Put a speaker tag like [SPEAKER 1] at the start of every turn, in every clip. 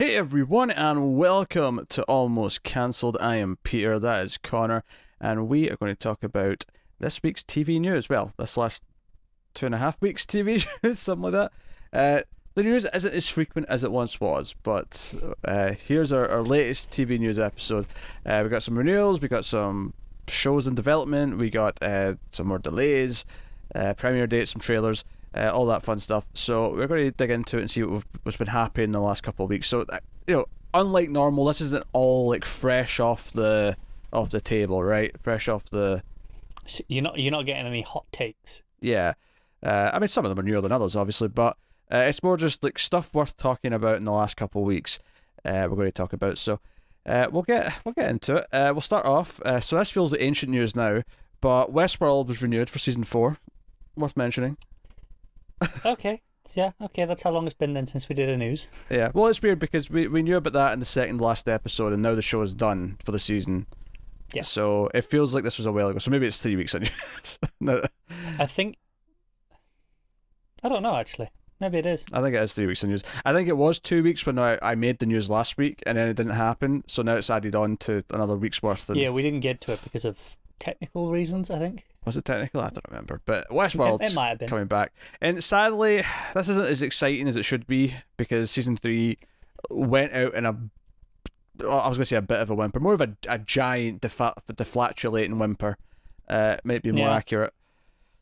[SPEAKER 1] Hey everyone, and welcome to Almost Cancelled. I am Peter, that is Connor, and we are going to talk about this week's TV news. Well, this last 2.5 weeks TV news, something like that. The news isn't as frequent as it once was, but here's our latest TV news episode. We got some renewals, we got some shows in development, we got some more delays, premiere dates, some trailers. All that fun stuff. So we're going to dig into it and see what's been happening in the last couple of weeks. So unlike normal, this isn't all like fresh off the table, right? Fresh off the.
[SPEAKER 2] So you're not getting any hot takes.
[SPEAKER 1] Yeah, I mean some of them are newer than others, obviously, but it's more just like stuff worth talking about in the last couple of weeks. We're going to talk about. So we'll get into it. We'll start off. So this feels like ancient news now, but Westworld was renewed for season 4. Worth mentioning.
[SPEAKER 2] Okay. Yeah, okay, that's how long it's been then since we did a news.
[SPEAKER 1] Yeah, well, it's weird because we knew about that in the second last episode, and now the show is done for the season.
[SPEAKER 2] Yeah.
[SPEAKER 1] So it feels like this was a while ago. So maybe it's 3 weeks in. No,
[SPEAKER 2] I don't know, actually. Maybe it is.
[SPEAKER 1] I think it is 3 weeks in news. I think it was 2 weeks when I made the news last week, and then it didn't happen. So now it's added on to another week's worth.
[SPEAKER 2] Yeah, we didn't get to it because of technical reasons, I think.
[SPEAKER 1] Was it technical? I don't remember. But Westworld's
[SPEAKER 2] it might have been
[SPEAKER 1] coming back. And sadly, this isn't as exciting as it should be because season 3 went out in I was going to say a bit of a whimper. More of a giant deflatulating whimper. Might be more accurate.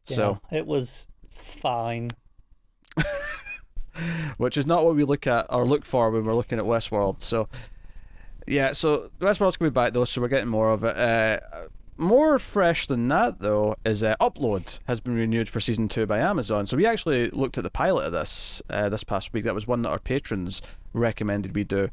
[SPEAKER 2] Yeah,
[SPEAKER 1] so
[SPEAKER 2] it was fine.
[SPEAKER 1] Which is not what we look for when we're looking at Westworld. So, yeah, so Westworld's going to be back though, so we're getting more of it. More fresh than that, though, is Upload has been renewed for season 2 by Amazon. So we actually looked at the pilot of this this past week. That was one that our patrons recommended we do,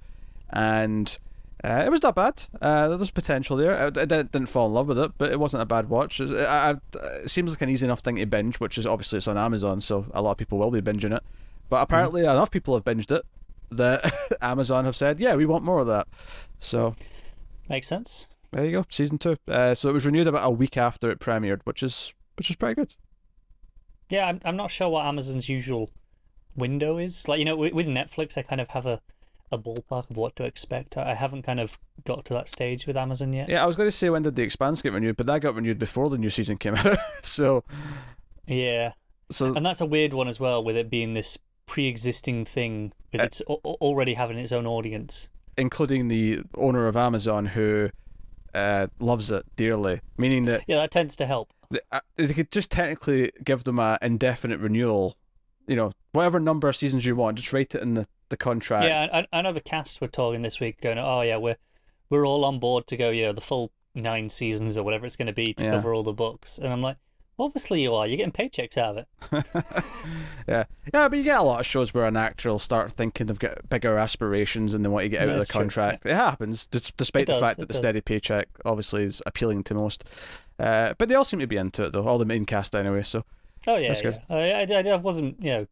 [SPEAKER 1] and it was not bad. There's potential there. I didn't fall in love with it, but it wasn't a bad watch. It seems like an easy enough thing to binge, which is obviously it's on Amazon, so a lot of people will be binging it. But apparently enough people have binged it that Amazon have said, yeah, we want more of that. So
[SPEAKER 2] makes sense.
[SPEAKER 1] There you go, season 2. So it was renewed about a week after it premiered, which is pretty good.
[SPEAKER 2] Yeah, I'm not sure what Amazon's usual window is. Like, with Netflix, I kind of have a ballpark of what to expect. I haven't kind of got to that stage with Amazon yet.
[SPEAKER 1] Yeah, I was going to say when did The Expanse get renewed, but that got renewed before the new season came out. So
[SPEAKER 2] yeah, and that's a weird one as well, with it being this pre-existing thing with it's already having its own audience,
[SPEAKER 1] including the owner of Amazon who loves it dearly, meaning that
[SPEAKER 2] that tends to help.
[SPEAKER 1] They could just technically give them an indefinite renewal, whatever number of seasons you want, just write it in the contract.
[SPEAKER 2] Yeah, I know the cast were talking this week going, oh yeah, we're all on board to go, the full 9 seasons or whatever it's going to be to cover all the books, and I'm like, obviously you are. You're getting paychecks out of it.
[SPEAKER 1] Yeah, but you get a lot of shows where an actor will start thinking they've got bigger aspirations and they want to get out of the contract. True, yeah. It happens, despite the fact that the steady paycheck obviously is appealing to most. But they all seem to be into it, though. All the main cast anyway. So.
[SPEAKER 2] Oh yeah, yeah. I wasn't,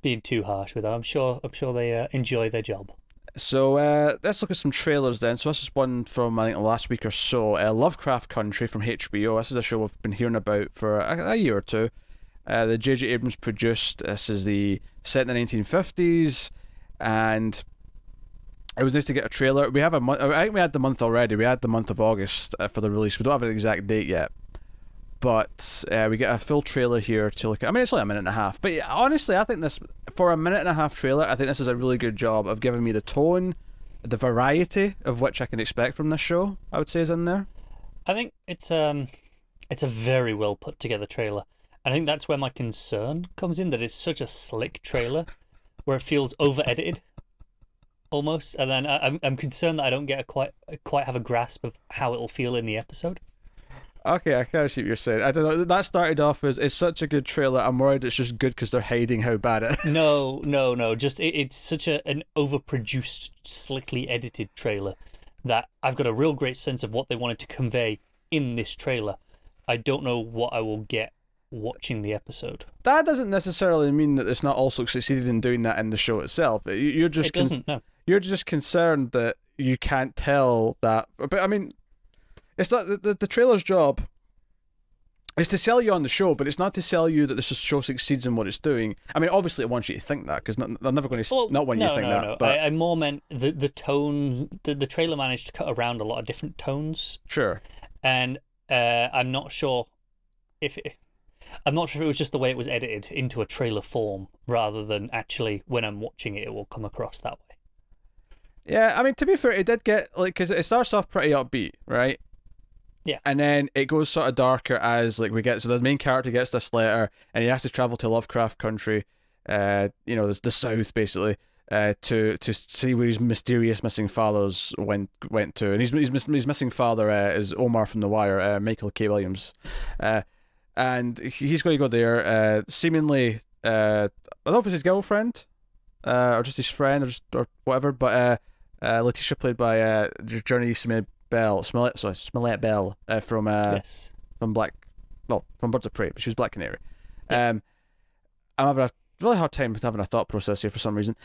[SPEAKER 2] being too harsh with that. I'm sure they enjoy their job.
[SPEAKER 1] So let's look at some trailers then. So this is one from, I think, last week or so. Lovecraft Country from HBO. This is a show we've been hearing about for a year or two. The J.J. Abrams produced. This is set in the 1950s, and it was nice to get a trailer. We have I think we had the month already. We had the month of August for the release. We don't have an exact date yet. But we get a full trailer here to look at. I mean, it's only a minute and a half. But yeah, honestly, I think this, for a minute and a half trailer, I think this is a really good job of giving me the tone, the variety of which I can expect from this show, I would say is in there.
[SPEAKER 2] I think it's a very well put together trailer. I think that's where my concern comes in, that it's such a slick trailer where it feels over-edited almost. And then I'm concerned that I don't get quite have a grasp of how it'll feel in the episode.
[SPEAKER 1] Okay, I kind of see what you're saying. I don't know. That started off as it's such a good trailer. I'm worried it's just good because they're hiding how bad it is.
[SPEAKER 2] No. Just it's such an overproduced, slickly edited trailer that I've got a real great sense of what they wanted to convey in this trailer. I don't know what I will get watching the episode.
[SPEAKER 1] That doesn't necessarily mean that it's not also succeeded in doing that in the show itself. You're just
[SPEAKER 2] no.
[SPEAKER 1] You're just concerned that you can't tell that. But I mean. It's not the trailer's job It's to sell you on the show, but it's not to sell you that this show succeeds in what it's doing. I mean, obviously, it wants you to think that, because they're never going to not want you to think that.
[SPEAKER 2] No.
[SPEAKER 1] But
[SPEAKER 2] I more meant the tone. The trailer managed to cut around a lot of different tones,
[SPEAKER 1] sure.
[SPEAKER 2] and I'm not sure if it was just the way it was edited into a trailer form, rather than actually when I'm watching it, it will come across that way.
[SPEAKER 1] Yeah, I mean, to be fair, it did get, like, because it starts off pretty upbeat, right?
[SPEAKER 2] Yeah.
[SPEAKER 1] And then it goes sort of darker as, like, so the main character gets this letter, and he has to travel to Lovecraft country, the south, basically, to see where his mysterious missing fathers went to. And his missing father is Omar from The Wire, Michael K. Williams. And he's going to go there, seemingly, I don't know if it's his girlfriend, or just his friend, or whatever, but Letitia, played by Journey Smollett Bell, from
[SPEAKER 2] Yes.
[SPEAKER 1] from Birds of Prey, but she was Black Canary. I'm having a really hard time having a thought process here for some reason.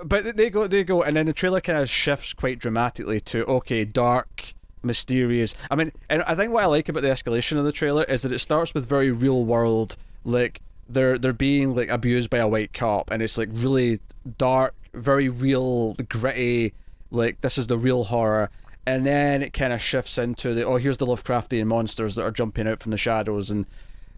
[SPEAKER 1] But they go, and then the trailer kind of shifts quite dramatically to dark, mysterious. I mean, and I think what I like about the escalation of the trailer is that it starts with very real world, like they're being like abused by a white cop, and it's like really dark, very real, gritty, like this is the real horror. And then it kind of shifts into here's the Lovecraftian monsters that are jumping out from the shadows. And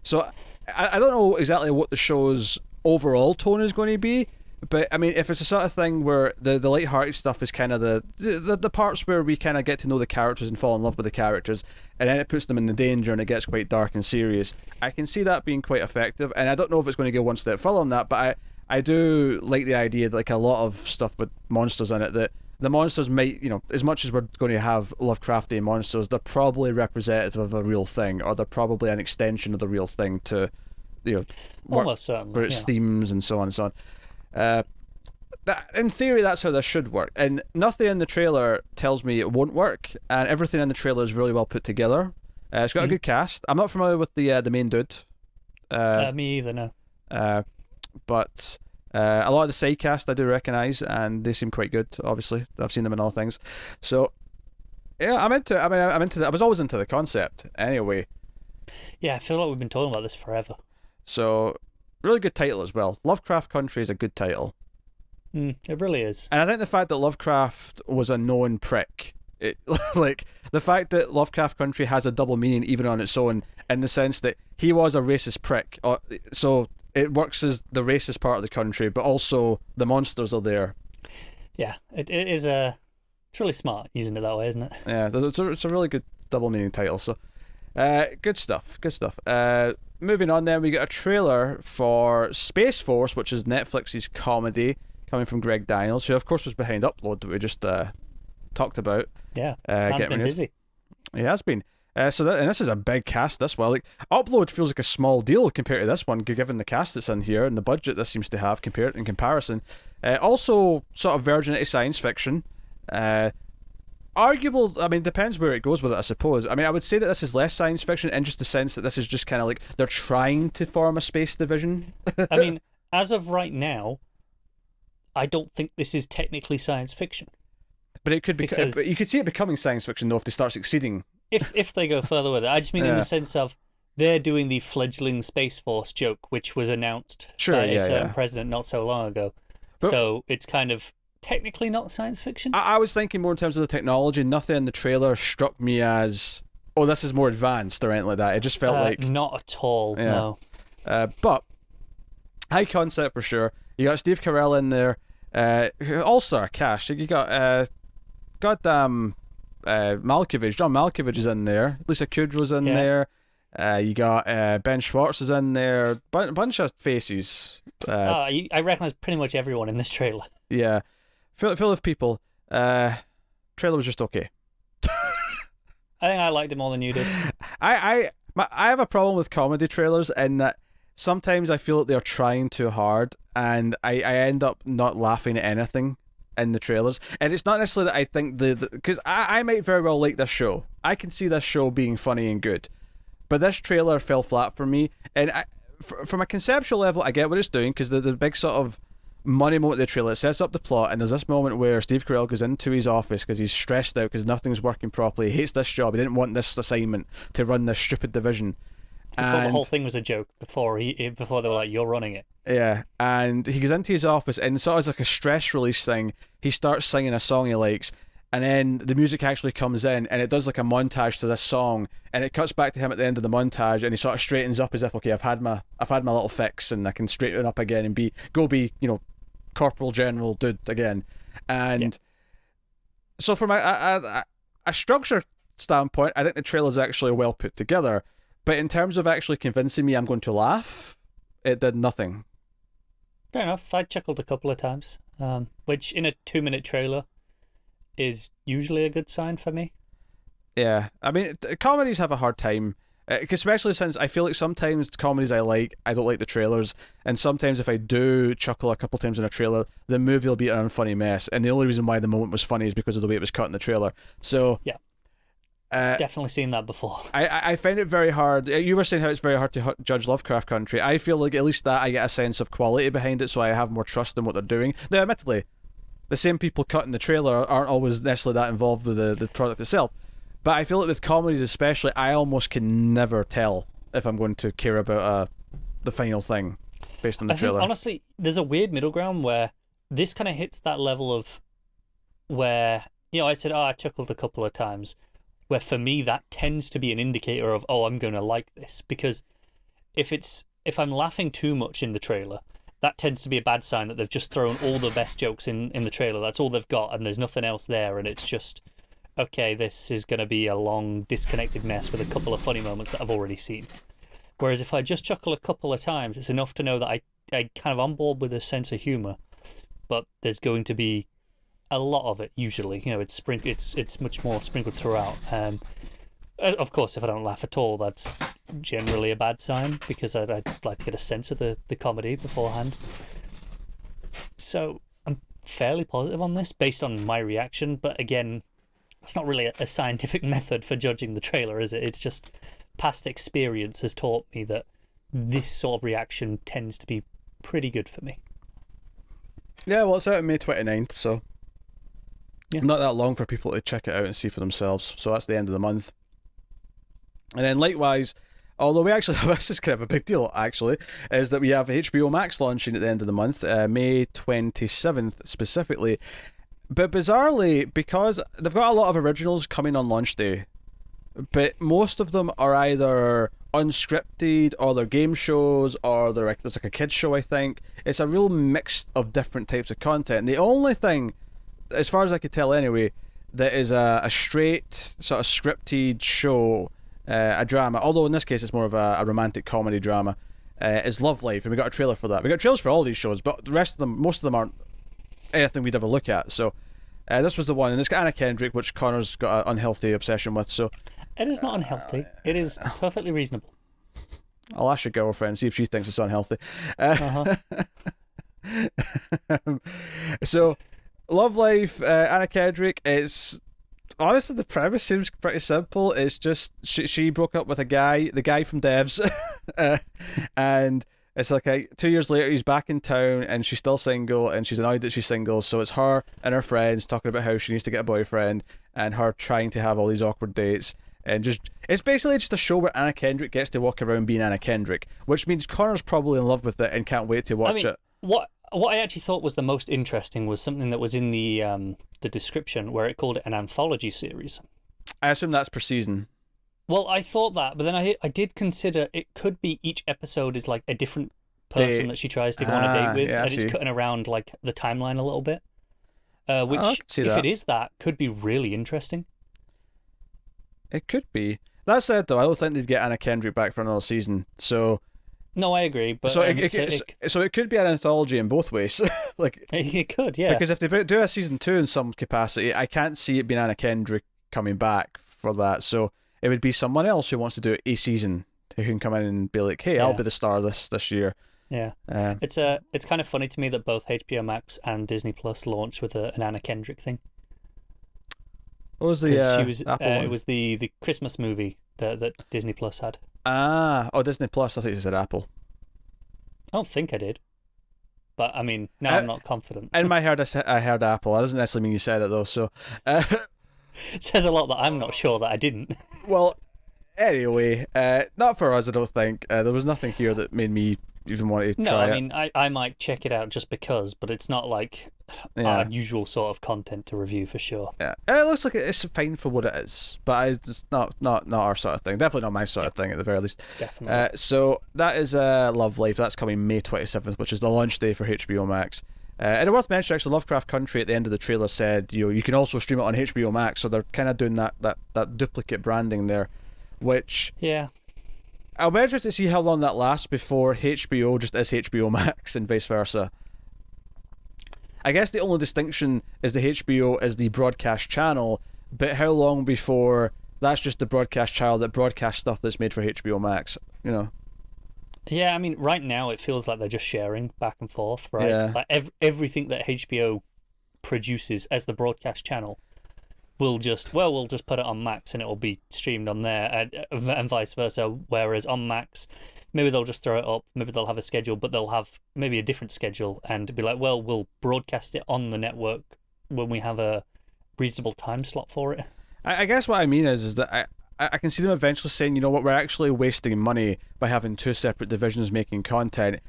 [SPEAKER 1] so I don't know exactly what the show's overall tone is going to be, but I mean, if it's a sort of thing where the lighthearted stuff is kind of the parts where we kind of get to know the characters and fall in love with the characters, and then it puts them in the danger and it gets quite dark and serious, I can see that being quite effective. And I don't know if it's going to go one step further on that, but I do like the idea that, like, a lot of stuff with monsters in it, that the monsters might, as much as we're going to have Lovecraftian monsters, they're probably representative of a real thing, or they're probably an extension of the real thing to,
[SPEAKER 2] almost certainly,
[SPEAKER 1] where its themes and so on and so on. That, in theory, that's how this should work. And nothing in the trailer tells me it won't work, and everything in the trailer is really well put together. It's got a good cast. I'm not familiar with the main dude.
[SPEAKER 2] Me either, no.
[SPEAKER 1] But a lot of the side cast I do recognise, and they seem quite good. Obviously, I've seen them in all things. So yeah, I'm into it. I mean, I'm into. I was always into the concept anyway.
[SPEAKER 2] Yeah, I feel like we've been talking about this forever.
[SPEAKER 1] So really good title as well. Lovecraft Country is a good title.
[SPEAKER 2] It really is.
[SPEAKER 1] And I think the fact that Lovecraft was a known prick, like the fact that Lovecraft Country has a double meaning even on its own, in the sense that he was a racist prick. So it works as the racist part of the country, but also the monsters are there. Yeah,
[SPEAKER 2] it is it's really smart using it that way, isn't it?
[SPEAKER 1] Yeah, it's a really good double meaning title. So, good stuff. Moving on, then we got a trailer for Space Force, which is Netflix's comedy, coming from Greg Daniels, who of course was behind Upload that we just talked about.
[SPEAKER 2] Yeah, man's been busy.
[SPEAKER 1] He has been. And this is a big cast. This one, like, Upload feels like a small deal compared to this one, given the cast that's in here and the budget this seems to have in comparison. Also, sort of verging into science fiction. Arguable. I mean, depends where it goes with it, I suppose. I mean, I would say that this is less science fiction in just the sense that this is just kind of like they're trying to form a space division.
[SPEAKER 2] I mean, as of right now, I don't think this is technically science fiction.
[SPEAKER 1] But it could be. But you could see it becoming science fiction though if they start succeeding.
[SPEAKER 2] If they go further with it, I just mean in the sense of they're doing the fledgling Space Force joke, which was announced by a certain president not so long ago. But, so it's kind of technically not science fiction.
[SPEAKER 1] I was thinking more in terms of the technology. Nothing in the trailer struck me as, this is more advanced or anything like that. It just felt like
[SPEAKER 2] not at all. Yeah. No.
[SPEAKER 1] But high concept for sure. You got Steve Carell in there. All-star cast. You got goddamn Malkovich. John Malkovich is in there. Lisa Kudrow's in there. You got Ben Schwartz is in there. Bunch of faces.
[SPEAKER 2] I recognize pretty much everyone in this trailer.
[SPEAKER 1] Yeah, full of people. Trailer was just okay.
[SPEAKER 2] I think I liked it more than you did.
[SPEAKER 1] I have a problem with comedy trailers in that sometimes I feel that they're trying too hard, and I end up not laughing at anything in the trailers. And it's not necessarily that I think because I might very well like this show. I can see this show being funny and good, but this trailer fell flat for me. And from a conceptual level, I get what it's doing, because the big sort of money moment of the trailer, it sets up the plot, and there's this moment where Steve Carell goes into his office because he's stressed out because nothing's working properly. He hates this job. He didn't want this assignment to run this stupid division.
[SPEAKER 2] He thought the whole thing was a joke before before they were like, "You're running it."
[SPEAKER 1] Yeah, and he goes into his office, and sort of as like a stress release thing, he starts singing a song he likes, and then the music actually comes in, and it does like a montage to this song, and it cuts back to him at the end of the montage, and he sort of straightens up as if, okay, I've had my little fix, and I can straighten up again and be corporal general dude again, and so from a structure standpoint, I think the trailer is actually well put together. But in terms of actually convincing me I'm going to laugh, it did nothing.
[SPEAKER 2] Fair enough. I chuckled a couple of times, which in a 2-minute trailer is usually a good sign for me.
[SPEAKER 1] Yeah, I mean, comedies have a hard time, especially since I feel like sometimes comedies I don't like the trailers, and sometimes if I do chuckle a couple times in a trailer, the movie will be an unfunny mess, and the only reason why the moment was funny is because of the way it was cut in the trailer. So
[SPEAKER 2] yeah. I've definitely seen that before.
[SPEAKER 1] I find it very hard. You were saying how it's very hard to judge Lovecraft Country. I feel like at least that I get a sense of quality behind it, so I have more trust in what they're doing. Now, admittedly, the same people cutting the trailer aren't always necessarily that involved with the product itself. But I feel like with comedies especially, I almost can never tell if I'm going to care about the final thing based on the trailer.
[SPEAKER 2] Think, honestly, there's a weird middle ground where this kind of hits that level of where, I said, I chuckled a couple of times. Where for me that tends to be an indicator of, I'm going to like this, because if I'm laughing too much in the trailer, that tends to be a bad sign that they've just thrown all the best jokes in the trailer. That's all they've got, and there's nothing else there, and it's just, okay, this is going to be a long disconnected mess with a couple of funny moments that I've already seen. Whereas if I just chuckle a couple of times, it's enough to know that I kind of on board with a sense of humour, but there's going to be a lot of it usually. It's much more sprinkled throughout. Of course, if I don't laugh at all, that's generally a bad sign, because I'd like to get a sense of the comedy beforehand. So I'm fairly positive on this based on my reaction, but again, it's not really a scientific method for judging the trailer, is it? It's just past experience has taught me that this sort of reaction tends to be pretty good for me.
[SPEAKER 1] Yeah, well, it's out on May 29th, so
[SPEAKER 2] yeah.
[SPEAKER 1] Not that long for people to check it out and see for themselves. So that's the end of the month. And then likewise, although we actually this is kind of a big deal actually, is that we have HBO Max launching at the end of the month, May 27th specifically. But bizarrely, because they've got a lot of originals coming on launch day, but most of them are either unscripted or they're game shows or there's like a kids show, I think. It's a real mix of different types of content. And the only thing, as far as I could tell anyway, that is a straight sort of scripted show, a drama, although in this case it's more of a romantic comedy drama, is Love Life, and we got a trailer for that. We got trailers for all these shows, but the rest of them, most of them aren't anything we'd ever look at. So this was the one, and it's got Anna Kendrick, which Connor's got an unhealthy obsession with. So
[SPEAKER 2] it is not unhealthy. It is perfectly reasonable.
[SPEAKER 1] I'll ask your girlfriend, see if she thinks it's unhealthy. So Love Life, Anna Kendrick. It's honestly, the premise seems pretty simple. It's just she broke up with the guy from Devs, and it's like 2 years later he's back in town and she's still single and she's annoyed that she's single. So it's her and her friends talking about how she needs to get a boyfriend and her trying to have all these awkward dates. And it's basically just a show where Anna Kendrick gets to walk around being Anna Kendrick, which means Connor's probably in love with it and can't wait to watch it.
[SPEAKER 2] What I actually thought was the most interesting was something that was in the description where it called it an anthology series.
[SPEAKER 1] I assume that's per season.
[SPEAKER 2] Well, I thought that, but then I did consider it could be each episode is like a different person that she tries to go on a date with, and it's cutting around like the timeline a little bit. Which, if it is that, could be really interesting.
[SPEAKER 1] It could be. That said, though, I don't think they'd get Anna Kendrick back for another season. So
[SPEAKER 2] no, I agree. But
[SPEAKER 1] so it could be an anthology in both ways. Like
[SPEAKER 2] it could, yeah.
[SPEAKER 1] Because if they do a season 2 in some capacity, I can't see it being Anna Kendrick coming back for that. So it would be someone else who wants to do a season who can come in and be like, "Hey, I'll be the star this year."
[SPEAKER 2] Yeah, it's kind of funny to me that both HBO Max and Disney Plus launched with an Anna Kendrick thing.
[SPEAKER 1] What was the
[SPEAKER 2] she was,
[SPEAKER 1] Apple one?
[SPEAKER 2] It was the Christmas movie that Disney Plus had.
[SPEAKER 1] Disney Plus. I thought you said Apple.
[SPEAKER 2] I don't think I did, but I mean, now I'm not confident.
[SPEAKER 1] In my head, I heard Apple. That doesn't necessarily mean you said it though. So
[SPEAKER 2] it says a lot that I'm not sure that I didn't.
[SPEAKER 1] Well, Anyway, not for us, I don't think. There was nothing here that made me even want to
[SPEAKER 2] No,
[SPEAKER 1] try
[SPEAKER 2] I
[SPEAKER 1] it.
[SPEAKER 2] mean, I might check it out just because, but it's not like
[SPEAKER 1] Yeah.
[SPEAKER 2] our usual sort of content to review for sure.
[SPEAKER 1] Yeah, it looks like it's fine for what it is, but it's just not our sort of thing. Definitely not my sort of thing at the very least.
[SPEAKER 2] Definitely.
[SPEAKER 1] So that is Love Life. That's coming May 27th, which is the launch day for HBO Max. And worth mentioning, actually, Lovecraft Country at the end of the trailer said, you can also stream it on HBO Max. So they're kind of doing that duplicate branding there, which
[SPEAKER 2] Yeah.
[SPEAKER 1] I'll be interested to see how long that lasts before HBO just is HBO Max and vice versa. I guess the only distinction is the HBO is the broadcast channel, but how long before that's just the broadcast channel that broadcasts stuff that's made for HBO Max,
[SPEAKER 2] Yeah, I mean, right now it feels like they're just sharing back and forth, right?
[SPEAKER 1] Yeah.
[SPEAKER 2] Like everything that HBO produces as the broadcast channel, we'll just put it on Max and it will be streamed on there, and vice versa. Whereas on Max, maybe they'll just throw it up, maybe they'll have a schedule, but they'll have maybe a different schedule and be like, well, we'll broadcast it on the network when we have a reasonable time slot for it.
[SPEAKER 1] I guess what I mean is that I can see them eventually saying, you know what, we're actually wasting money by having two separate divisions making content.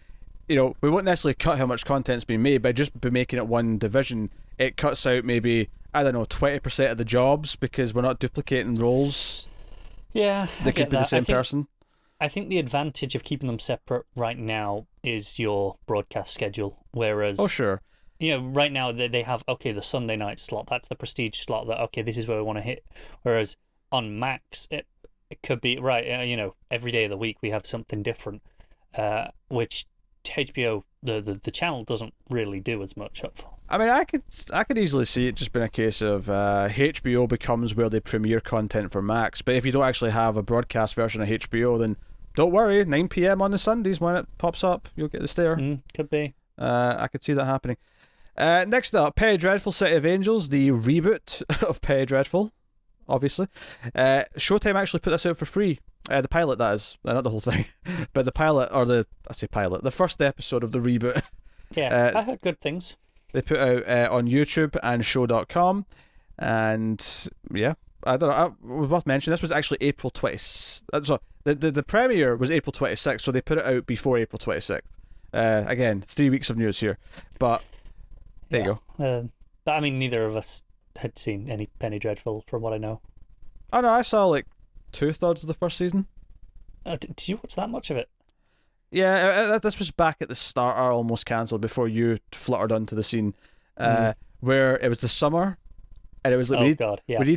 [SPEAKER 1] We won't necessarily cut how much content's being made, but just by making it one division, it cuts out maybe, I don't know, 20% of the jobs because we're not duplicating roles.
[SPEAKER 2] Yeah,
[SPEAKER 1] They could be the same person.
[SPEAKER 2] I think the advantage of keeping them separate right now is your broadcast schedule. Whereas,
[SPEAKER 1] Oh, sure.
[SPEAKER 2] right now they have, okay, the Sunday night slot, that's the prestige slot that, okay, this is where we want to hit. Whereas on Max, it could be, right, every day of the week we have something different, which HBO, the channel doesn't really do as much of.
[SPEAKER 1] I mean, I could easily see it just being a case of HBO becomes where they premiere content for Max, but if you don't actually have a broadcast version of HBO, then don't worry, 9 p.m. on the Sundays when it pops up, you'll get the stare.
[SPEAKER 2] Could be.
[SPEAKER 1] I could see that happening. Next up, Penny Dreadful City of Angels, the reboot of Penny Dreadful, obviously. Showtime actually put this out for free. The pilot, that is. Not the whole thing. But the pilot, the first episode of the reboot.
[SPEAKER 2] Yeah, I heard good things.
[SPEAKER 1] They put out on YouTube and show.com. And, yeah, I don't know. It was worth mentioning, this was actually April 26th. So, the premiere was April 26th, so they put it out before April 26th. Again, 3 weeks of news here. But, there you
[SPEAKER 2] go. But, I mean, neither of us had seen any Penny Dreadful, from what I know.
[SPEAKER 1] Oh, no, I saw, 2/3 of the first season.
[SPEAKER 2] Did you watch that much of it?
[SPEAKER 1] Yeah, this was back at the start, or almost cancelled, before you fluttered onto the scene, where it was the summer, and it was we need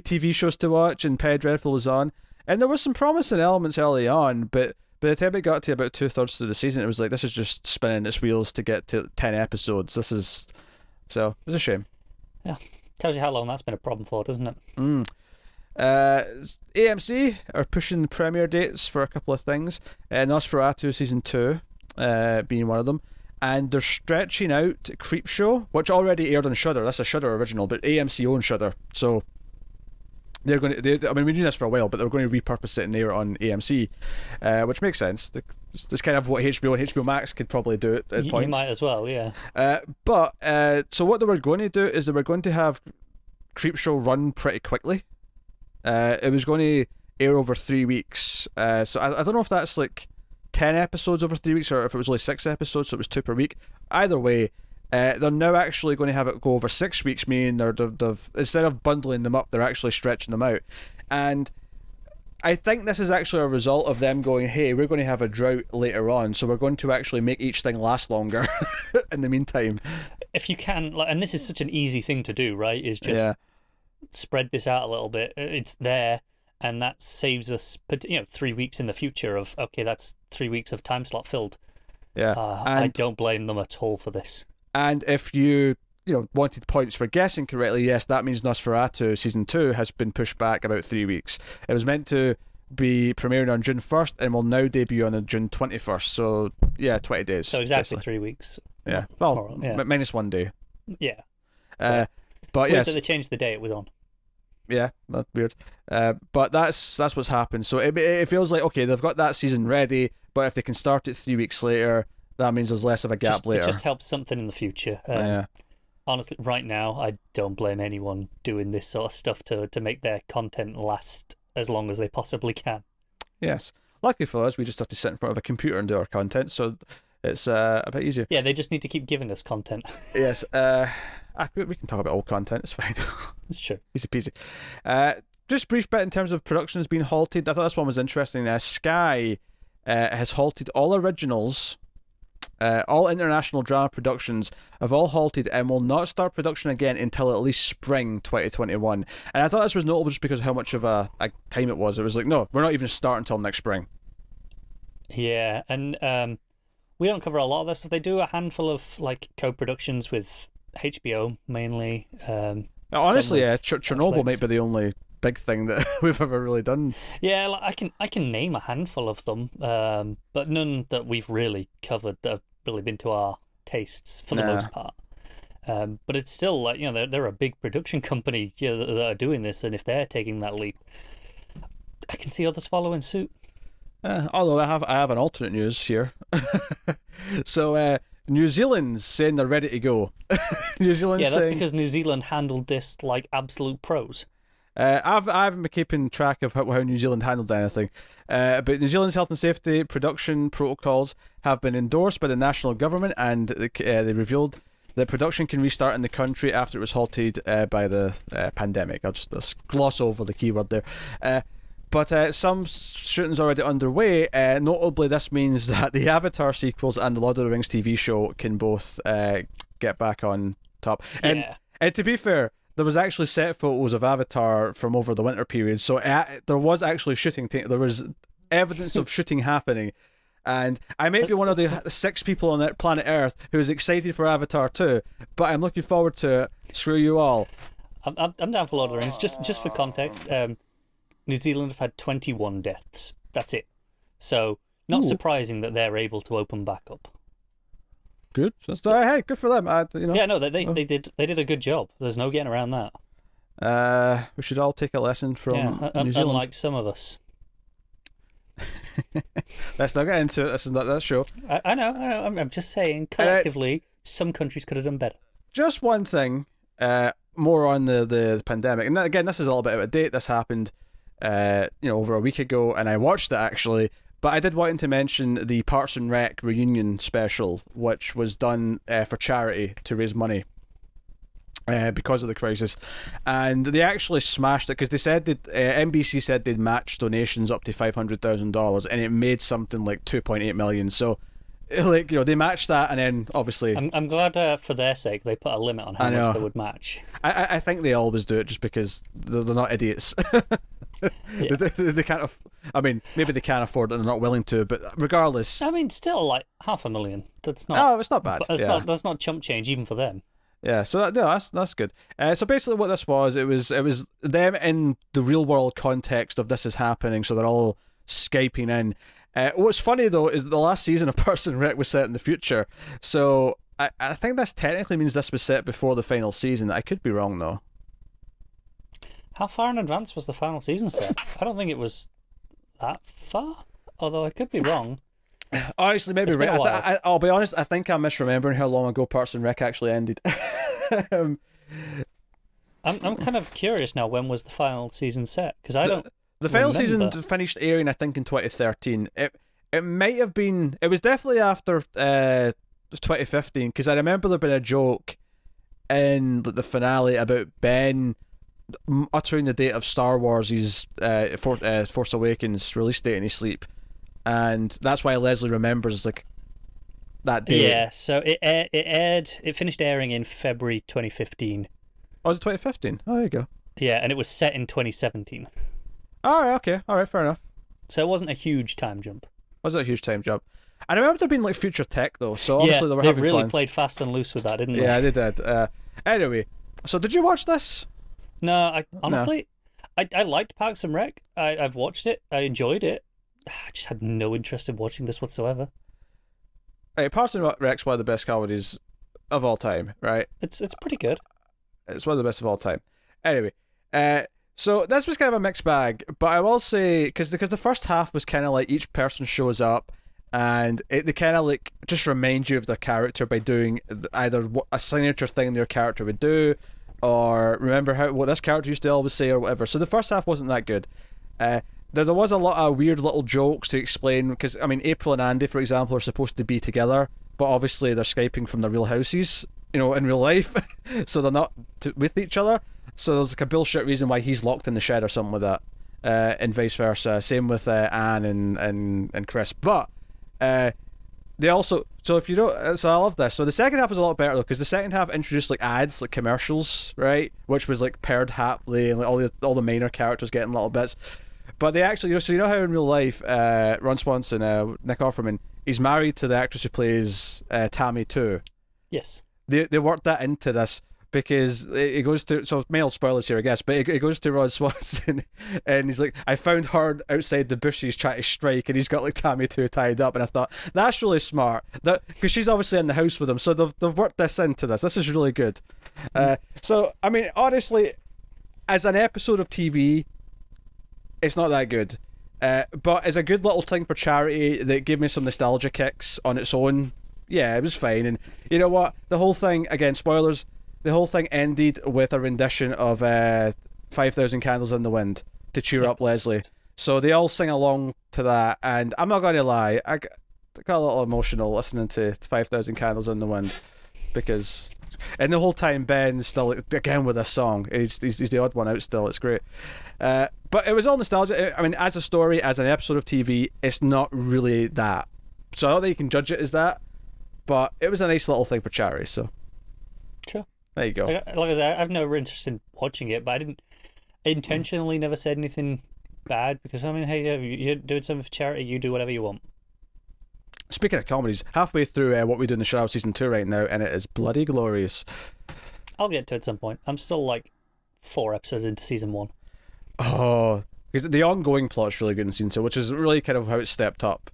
[SPEAKER 1] TV shows to watch, and Penny Dreadful was on, and there was some promising elements early on, but by the time it got to about 2/3 through the season, it was like, this is just spinning its wheels to get to 10 episodes. So it was a shame.
[SPEAKER 2] Yeah, tells you how long that's been a problem for, doesn't it?
[SPEAKER 1] AMC are pushing premiere dates for a couple of things. Nosferatu season 2 being one of them, and they're stretching out Creepshow, which already aired on Shudder. That's a Shudder original, but AMC owns Shudder, so they're going to. I mean, we knew this for a while, but they're going to repurpose it and air it on AMC, which makes sense. It's kind of what HBO and HBO Max could probably do at points.
[SPEAKER 2] You might as well, yeah.
[SPEAKER 1] So what they were going to do is they were going to have Creepshow run pretty quickly. It was going to air over 3 weeks. So I don't know if that's 10 episodes over 3 weeks, or if it was only 6 episodes, so it was 2 per week. Either way, they're now actually going to have it go over 6 weeks, meaning they've instead of bundling them up, they're actually stretching them out. And I think this is actually a result of them going, hey, we're going to have a drought later on, so we're going to actually make each thing last longer in the meantime.
[SPEAKER 2] If you can, and this is such an easy thing to do, right, is just spread this out a little bit. It's there, and that saves us 3 weeks in the future of, okay, that's 3 weeks of time slot filled.
[SPEAKER 1] Yeah.
[SPEAKER 2] I don't blame them at all for this.
[SPEAKER 1] And if you wanted points for guessing correctly, yes, that means Nosferatu season 2 has been pushed back about 3 weeks. It was meant to be premiering on June 1st and will now debut on June 21st. So, yeah, 20 days.
[SPEAKER 2] So exactly 3 weeks.
[SPEAKER 1] Yeah. Well, minus 1 day.
[SPEAKER 2] Yeah.
[SPEAKER 1] But yes,
[SPEAKER 2] they changed the day it was on.
[SPEAKER 1] Yeah, that's weird. But that's what's happened. So it feels like, okay, they've got that season ready, but if they can start it 3 weeks later, that means there's less of a gap later.
[SPEAKER 2] It just helps something in the future. Honestly, right now, I don't blame anyone doing this sort of stuff to make their content last as long as they possibly can.
[SPEAKER 1] Yes. Lucky for us, we just have to sit in front of a computer and do our content, so it's a bit easier.
[SPEAKER 2] Yeah, they just need to keep giving us content.
[SPEAKER 1] Yes. We can talk about old content. It's fine.
[SPEAKER 2] It's true.
[SPEAKER 1] Easy peasy. Just brief bit in terms of production has been halted. I thought this one was interesting. Sky has halted all originals. All international drama productions have all halted and will not start production again until at least spring 2021. And I thought this was notable just because of how much of a time it was. It was like, no, we're not even starting until next spring.
[SPEAKER 2] Yeah, and we don't cover a lot of this stuff. They do a handful of like co-productions with HBO mainly.
[SPEAKER 1] Honestly, Chernobyl might be the only big thing that we've ever really done.
[SPEAKER 2] Yeah, like, I can name a handful of them, but none that we've really covered that have really been to our tastes for the most part. But it's still like, you know, they're a big production company, you know, that are doing this, and if they're taking that leap, I can see others following suit.
[SPEAKER 1] Although I have an alternate news here. So New Zealand's saying they're ready to go. New Zealand's
[SPEAKER 2] that's because New Zealand handled this like absolute pros.
[SPEAKER 1] I haven't been keeping track of how New Zealand handled anything, but New Zealand's health and safety production protocols have been endorsed by the national government, and they revealed that production can restart in the country after it was halted by the pandemic. I'll just gloss over the keyword there. But some shooting's already underway. Notably, this means that the Avatar sequels and the Lord of the Rings TV show can both get back on top.
[SPEAKER 2] Yeah.
[SPEAKER 1] And to be fair, there was actually set photos of Avatar from over the winter period, so there was actually shooting. There was evidence of shooting happening, and I may be one of the 6 people on planet Earth who is excited for Avatar 2, but I'm looking forward to it. Screw you all.
[SPEAKER 2] I'm down for Lord of the Rings. Just for context, New Zealand have had 21 deaths. That's it. So not surprising that they're able to open back up.
[SPEAKER 1] Good. Hey, good for them.
[SPEAKER 2] Yeah, no, they did a good job. There's no getting around that.
[SPEAKER 1] We should all take a lesson from New Zealand.
[SPEAKER 2] Unlike some of us.
[SPEAKER 1] Let's not get into it. This is not that show.
[SPEAKER 2] I know. I'm just saying, collectively, some countries could have done better.
[SPEAKER 1] Just one thing, more on the pandemic. And again, this is a little bit out of date. This happened, over a week ago, and I watched it actually. But I did want to mention the Parks and Rec reunion special, which was done for charity to raise money because of the crisis. And they actually smashed it because they said that NBC said they'd match donations up to $500,000, and it made something like $2.8 million. So, they matched that, and then obviously,
[SPEAKER 2] I'm glad for their sake they put a limit on how much they would match.
[SPEAKER 1] I think they always do it just because they're not idiots.
[SPEAKER 2] Yeah.
[SPEAKER 1] They can't. I mean, maybe they can't afford it and they're not willing to, but regardless.
[SPEAKER 2] I mean, still like $500,000. That's not.
[SPEAKER 1] Oh, it's not bad.
[SPEAKER 2] That's not chump change even for them.
[SPEAKER 1] Yeah, so that's good. So basically, what this was, it was them in the real world context of this is happening. So they're all Skyping in. What's funny though is that the last season of Parks and Rec was set in the future. So I think this technically means this was set before the final season. I could be wrong though.
[SPEAKER 2] How far in advance was the final season set? I don't think it was that far, although I could be wrong.
[SPEAKER 1] Honestly, maybe right. I'll be honest, I think I'm misremembering how long ago Parks and Rec actually ended.
[SPEAKER 2] I'm kind of curious now, when was the final season set? Because I don't.
[SPEAKER 1] The final season finished airing, I think, in 2013. It might have been. It was definitely after 2015, because I remember there being a joke in the finale about Ben uttering the date of Star Wars' Force Awakens release date in his sleep, and that's why Leslie remembers that date.
[SPEAKER 2] Yeah, so it finished airing in February 2015.
[SPEAKER 1] Oh, was it 2015? Oh, there you go.
[SPEAKER 2] Yeah, and it was set in 2017.
[SPEAKER 1] Oh, okay, all right, fair enough.
[SPEAKER 2] So it wasn't a huge time jump.
[SPEAKER 1] Wasn't a huge time jump. I remember there being future tech though, so obviously they were having fun.
[SPEAKER 2] They really played fast and loose with that, didn't they?
[SPEAKER 1] Yeah, they did. Anyway, so did you watch this?
[SPEAKER 2] No, honestly, I liked Parks and Rec. I've watched it. I enjoyed it. I just had no interest in watching this whatsoever.
[SPEAKER 1] Hey, Parks and Rec's one of the best comedies of all time, right?
[SPEAKER 2] It's pretty good.
[SPEAKER 1] It's one of the best of all time. Anyway, so this was kind of a mixed bag, but I will say, because the first half was kind of like each person shows up, and they kind of just remind you of their character by doing either a signature thing their character would do, or remember what this character used to always say, or whatever. So the first half wasn't that good. there was a lot of weird little jokes to explain, because I mean April and Andy, for example, are supposed to be together, but obviously they're Skyping from their real houses, in real life, so they're not with each other. So there's like a bullshit reason why he's locked in the shed or something like that, and vice versa. Same with Anne and Chris. But they also, so if you don't, so I love this. So the second half was a lot better though, because the second half introduced like ads, like commercials, right, which was like paired happily, and like all the minor characters getting little bits. But they actually, so how in real life, Ron Swanson, Nick Offerman, he's married to the actress who plays Tammy too.
[SPEAKER 2] Yes.
[SPEAKER 1] They worked that into this, because it goes to, so male spoilers here I guess, but it goes to Ron Swanson and he's like, I found her outside the bushes trying to strike, and he's got like Tammy 2 tied up, and I thought that's really smart, that because she's obviously in the house with him, so they've worked this into this is really good. So I mean honestly, as an episode of TV, it's not that good, but as a good little thing for charity that gave me some nostalgia kicks on its own, yeah, it was fine. And you know what? The whole thing, again, spoilers, the whole thing ended with a rendition of 5,000 Candles in the Wind to cheer up Leslie. So they all sing along to that, and I'm not going to lie, I got a little emotional listening to 5,000 Candles in the Wind, because, and the whole time Ben's still, again with this song, he's the odd one out still, it's great. But it was all nostalgia. I mean, as a story, as an episode of TV, it's not really that. So I don't think you can judge it as that, but it was a nice little thing for charity, so.
[SPEAKER 2] Sure.
[SPEAKER 1] There you go.
[SPEAKER 2] Like I said, I've no interest in watching it, but I didn't intentionally never said anything bad, because I mean, hey, you're doing something for charity, you do whatever you want.
[SPEAKER 1] Speaking of comedies, halfway through What We Do in the Shadows season 2 right now, and it is bloody glorious. I'll
[SPEAKER 2] get to it at some point. I'm still like 4 episodes into season 1.
[SPEAKER 1] Oh, because the ongoing plot's really good in season 2, which is really kind of how it's stepped up.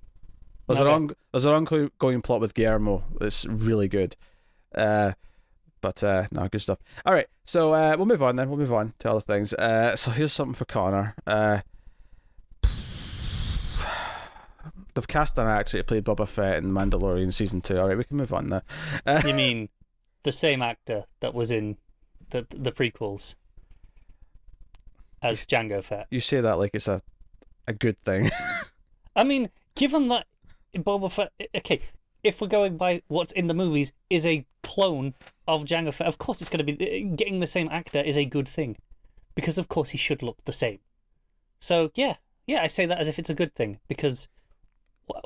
[SPEAKER 1] There's an ongoing plot with Guillermo that's really good. No, good stuff. All right, so we'll move on then. We'll move on to other things. So here's something for Connor. They've cast an actor to play Boba Fett in Mandalorian season 2. All right, we can move on now.
[SPEAKER 2] You mean the same actor that was in the prequels as Jango Fett? You
[SPEAKER 1] say that like it's a good thing.
[SPEAKER 2] I mean, given that Boba Fett, okay, if we're going by what's in the movies, is a clone of Jango Fett, of course it's going to be, getting the same actor is a good thing, because of course he should look the same. So yeah, I say that as if it's a good thing, because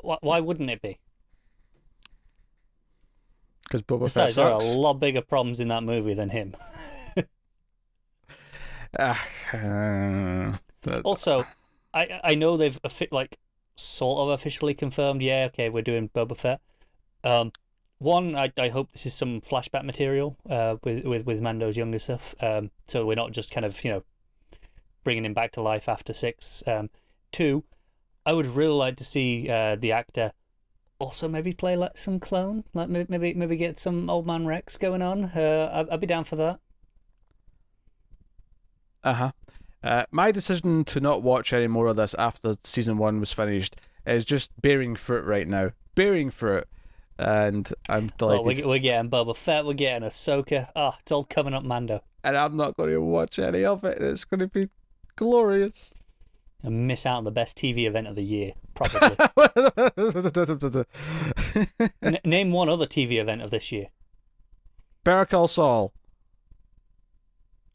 [SPEAKER 2] why wouldn't it be?
[SPEAKER 1] Because Boba
[SPEAKER 2] Besides,
[SPEAKER 1] Fett sucks.
[SPEAKER 2] There are a lot bigger problems in that movie than him. Also, I know they've sort of officially confirmed, yeah, okay, we're doing Boba Fett. One, I hope this is some flashback material with Mando's younger stuff, so we're not just kind of, bringing him back to life after 6. 2, I would really like to see the actor also maybe play like some clone, like maybe get some Old Man Rex going on. I'd be down for that.
[SPEAKER 1] My decision to not watch any more of this after season 1 was finished is just bearing fruit right now. Bearing fruit. And I'm delighted.
[SPEAKER 2] Well, we're getting Boba Fett, we're getting Ahsoka. Oh, it's all coming up, Mando.
[SPEAKER 1] And I'm not going to watch any of it. It's going to be glorious.
[SPEAKER 2] And miss out on the best TV event of the year, probably. Name one other TV event of this year.
[SPEAKER 1] Better Call Saul.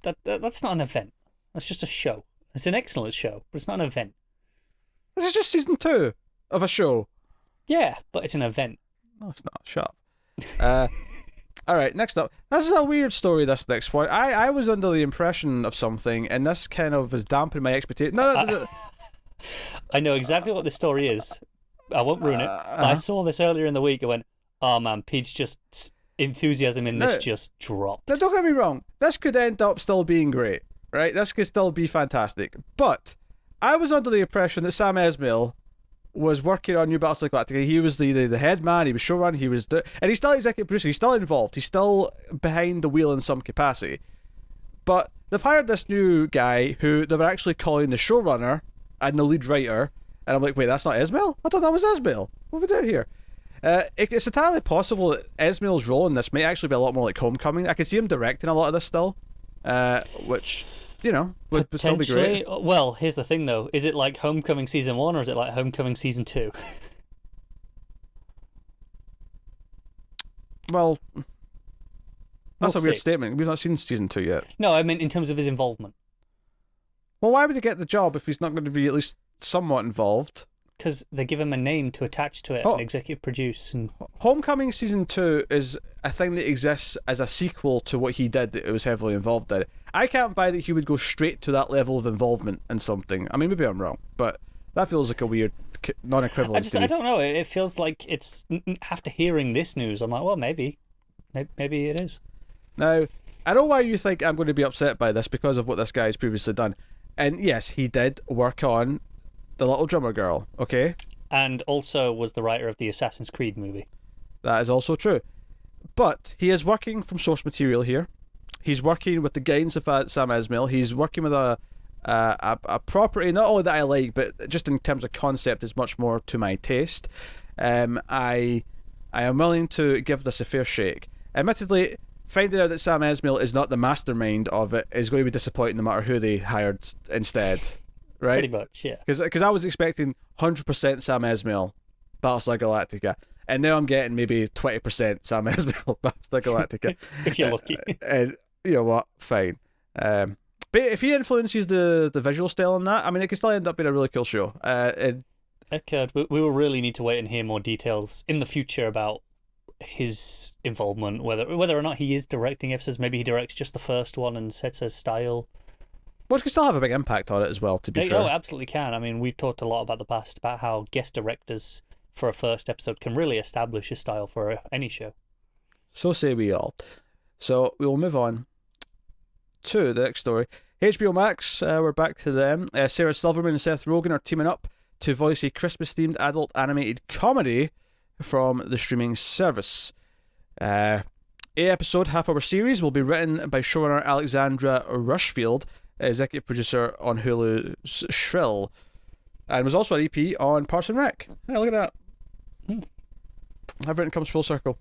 [SPEAKER 2] That's not an event. That's just a show. It's an excellent show, but it's not an event.
[SPEAKER 1] This is just season 2 of a show.
[SPEAKER 2] Yeah, but it's an event.
[SPEAKER 1] No, it's not. Shut up. All right, next up. This is a weird story, this next one. I was under the impression of something, and this kind of has dampened my expectation. No.
[SPEAKER 2] I know exactly what this story is. I won't ruin it. I saw this earlier in the week. I went, oh man, Pete's just enthusiasm in this just dropped.
[SPEAKER 1] Now, don't get me wrong. This could end up still being great, right? This could still be fantastic. But I was under the impression that Sam Esmail was working on New Battlestar Galactica. He was the head man, he was showrunner, and he's still executive producer, he's still involved, he's still behind the wheel in some capacity. But they've hired this new guy who they were actually calling the showrunner and the lead writer, and I'm like, wait, that's not Esmail? I thought that was Esmail. What are we doing here? It's entirely possible that Esmail's role in this may actually be a lot more like Homecoming. I can see him directing a lot of this still, which would still be great.
[SPEAKER 2] Potentially. Well, here's the thing though: is it like Homecoming season 1 or is it like Homecoming season 2?
[SPEAKER 1] Well, that's
[SPEAKER 2] We'll
[SPEAKER 1] a weird
[SPEAKER 2] see.
[SPEAKER 1] statement. We've not seen season 2 yet.
[SPEAKER 2] No, I mean in terms of his involvement.
[SPEAKER 1] Well, why would he get the job if he's not going to be at least somewhat involved?
[SPEAKER 2] Because they give him a name to attach to it and executive produce. And
[SPEAKER 1] Homecoming season 2 is a thing that exists as a sequel to what he did that it was heavily involved in. I can't buy that he would go straight to that level of involvement in something. I mean, maybe I'm wrong, but that feels like a weird non-equivalence to me.
[SPEAKER 2] I don't know. It feels like it's after hearing this news, I'm like, well, maybe it is.
[SPEAKER 1] Now, I know why you think I'm going to be upset by this because of what this guy's previously done. And yes, he did work on The Little Drummer Girl, okay?
[SPEAKER 2] And also was the writer of the Assassin's Creed movie. That
[SPEAKER 1] is also true. But he is working from source material here. He's working with the guidance of Sam Esmail. He's working with a property, not only that I like, but just in terms of concept, is much more to my taste. I am willing to give this a fair shake. Admittedly, finding out that Sam Esmail is not the mastermind of it is going to be disappointing no matter who they hired instead. Right?
[SPEAKER 2] Pretty much, yeah.
[SPEAKER 1] Because I was expecting 100% Sam Esmail, Battlestar Galactica, and now I'm getting maybe 20% Sam Esmail, Battlestar Galactica.
[SPEAKER 2] If you're lucky.
[SPEAKER 1] And you know what? Fine. But if he influences the visual style on that, I mean, it could still end up being a really cool show.
[SPEAKER 2] It could. We will really need to wait and hear more details in the future about his involvement, whether or not he is directing episodes. Maybe he directs just the first one and sets a style.
[SPEAKER 1] Which can still have a big impact on it as well, to be fair.
[SPEAKER 2] Oh, absolutely can. I mean, we've talked a lot about the past about how guest directors for a first episode can really establish a style for any show.
[SPEAKER 1] So say we all. So we will move on to the next story. HBO Max, we're back to them. Sarah Silverman and Seth Rogen are teaming up to voice a Christmas-themed adult animated comedy from the streaming service. 8-episode, half-hour series will be written by showrunner Alexandra Rushfield, executive producer on Hulu's Shrill, and was also an EP on Parks and Rec. Hey, look at that. Everything comes full circle.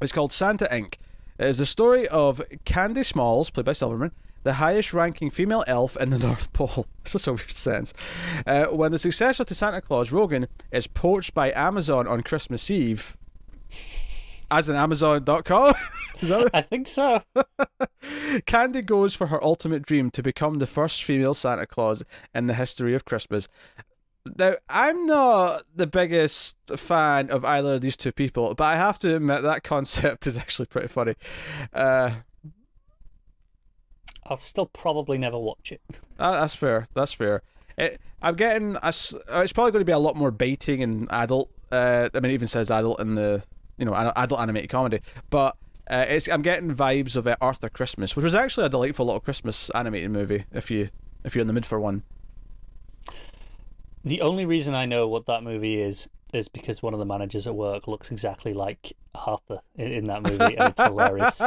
[SPEAKER 1] It's called Santa Inc. It is the story of Candy Smalls, played by Silverman, the highest-ranking female elf in the North Pole. This is a weird sense. When the successor to Santa Claus, Rogan, is poached by Amazon on Christmas Eve, as in Amazon.com.
[SPEAKER 2] I think so.
[SPEAKER 1] Candy goes for her ultimate dream to become the first female Santa Claus in the history of Christmas. Now, I'm not the biggest fan of either of these two people, but I have to admit that concept is actually pretty funny.
[SPEAKER 2] I'll still probably never watch it.
[SPEAKER 1] That's fair. That's fair. I'm getting... it's probably going to be a lot more baiting and adult. I mean, it even says adult in the... adult animated comedy. But I'm getting vibes of Arthur Christmas, which was actually a delightful little Christmas animated movie, if you're in the mood for one.
[SPEAKER 2] The only reason I know what that movie is because one of the managers at work looks exactly like Arthur in that movie, and it's hilarious.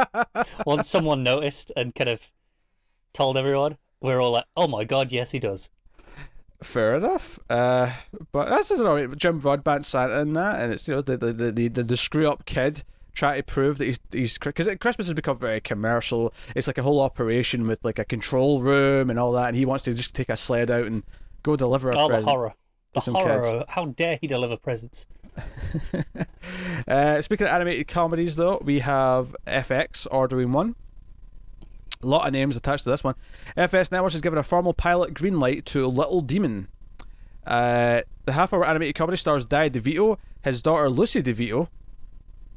[SPEAKER 2] Once someone noticed and kind of told everyone, we're all like, oh my god, yes, he does.
[SPEAKER 1] Fair enough. But that's just alright. Jim Broadbent Santa in that, and it's the screw up kid trying to prove that he's because Christmas has become very commercial. It's like a whole operation with like a control room and all that, and he wants to just take a sled out and go deliver a present.
[SPEAKER 2] The horror. The horror.
[SPEAKER 1] Kids.
[SPEAKER 2] How dare he deliver presents?
[SPEAKER 1] Speaking of animated comedies, though, we have FX ordering one. A lot of names attached to this one. FX Networks has given a formal pilot green light to Little Demon. The half-hour animated comedy stars Di DeVito, his daughter Lucy DeVito.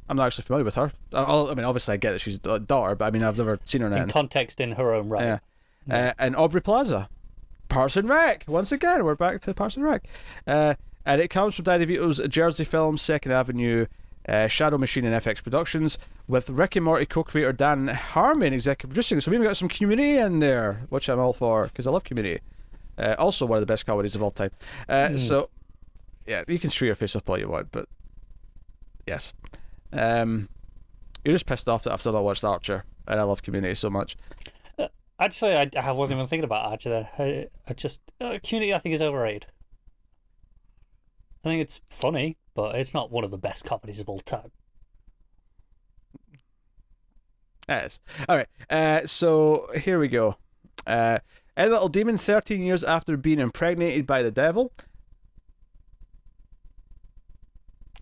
[SPEAKER 1] I'm not actually familiar with her. I mean, obviously I get that she's a daughter, but I mean, I've never seen her
[SPEAKER 2] in context in her own right.
[SPEAKER 1] Yeah. No. And Aubrey Plaza. Parks and Rec. Once again, we're back to Parks and Rec. And it comes from Di DeVito's Jersey Films, Second Avenue, Shadow Machine, and FX Productions, with Rick and Morty co-creator Dan Harmon executive producing. So we've got some Community in there, which I'm all for, because I love Community. Also one of the best comedies of all time. So, yeah, you can screw your face up all you want, but yes. You're just pissed off that I've still not watched Archer, and I love Community so much.
[SPEAKER 2] Actually, I wasn't even thinking about Archer there. I just... Community, I think, is overrated. I think it's funny, but it's not one of the best comedies of all time.
[SPEAKER 1] It is. Alright, so here we go. A little demon 13 years after being impregnated by the devil.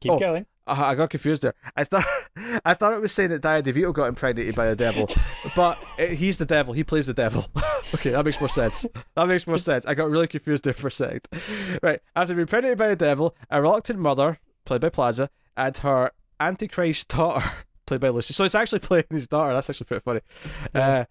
[SPEAKER 2] Keep going.
[SPEAKER 1] I got confused there. I thought it was saying that Dia DeVito got impregnated by the devil, but he's the devil. He plays the devil. Okay, that makes more sense. I got really confused there for a second. Right, after being impregnated by the devil, a reluctant mother, played by Plaza, and her Antichrist daughter, played by Lucy. So it's actually playing his daughter. That's actually pretty funny.
[SPEAKER 2] Yeah.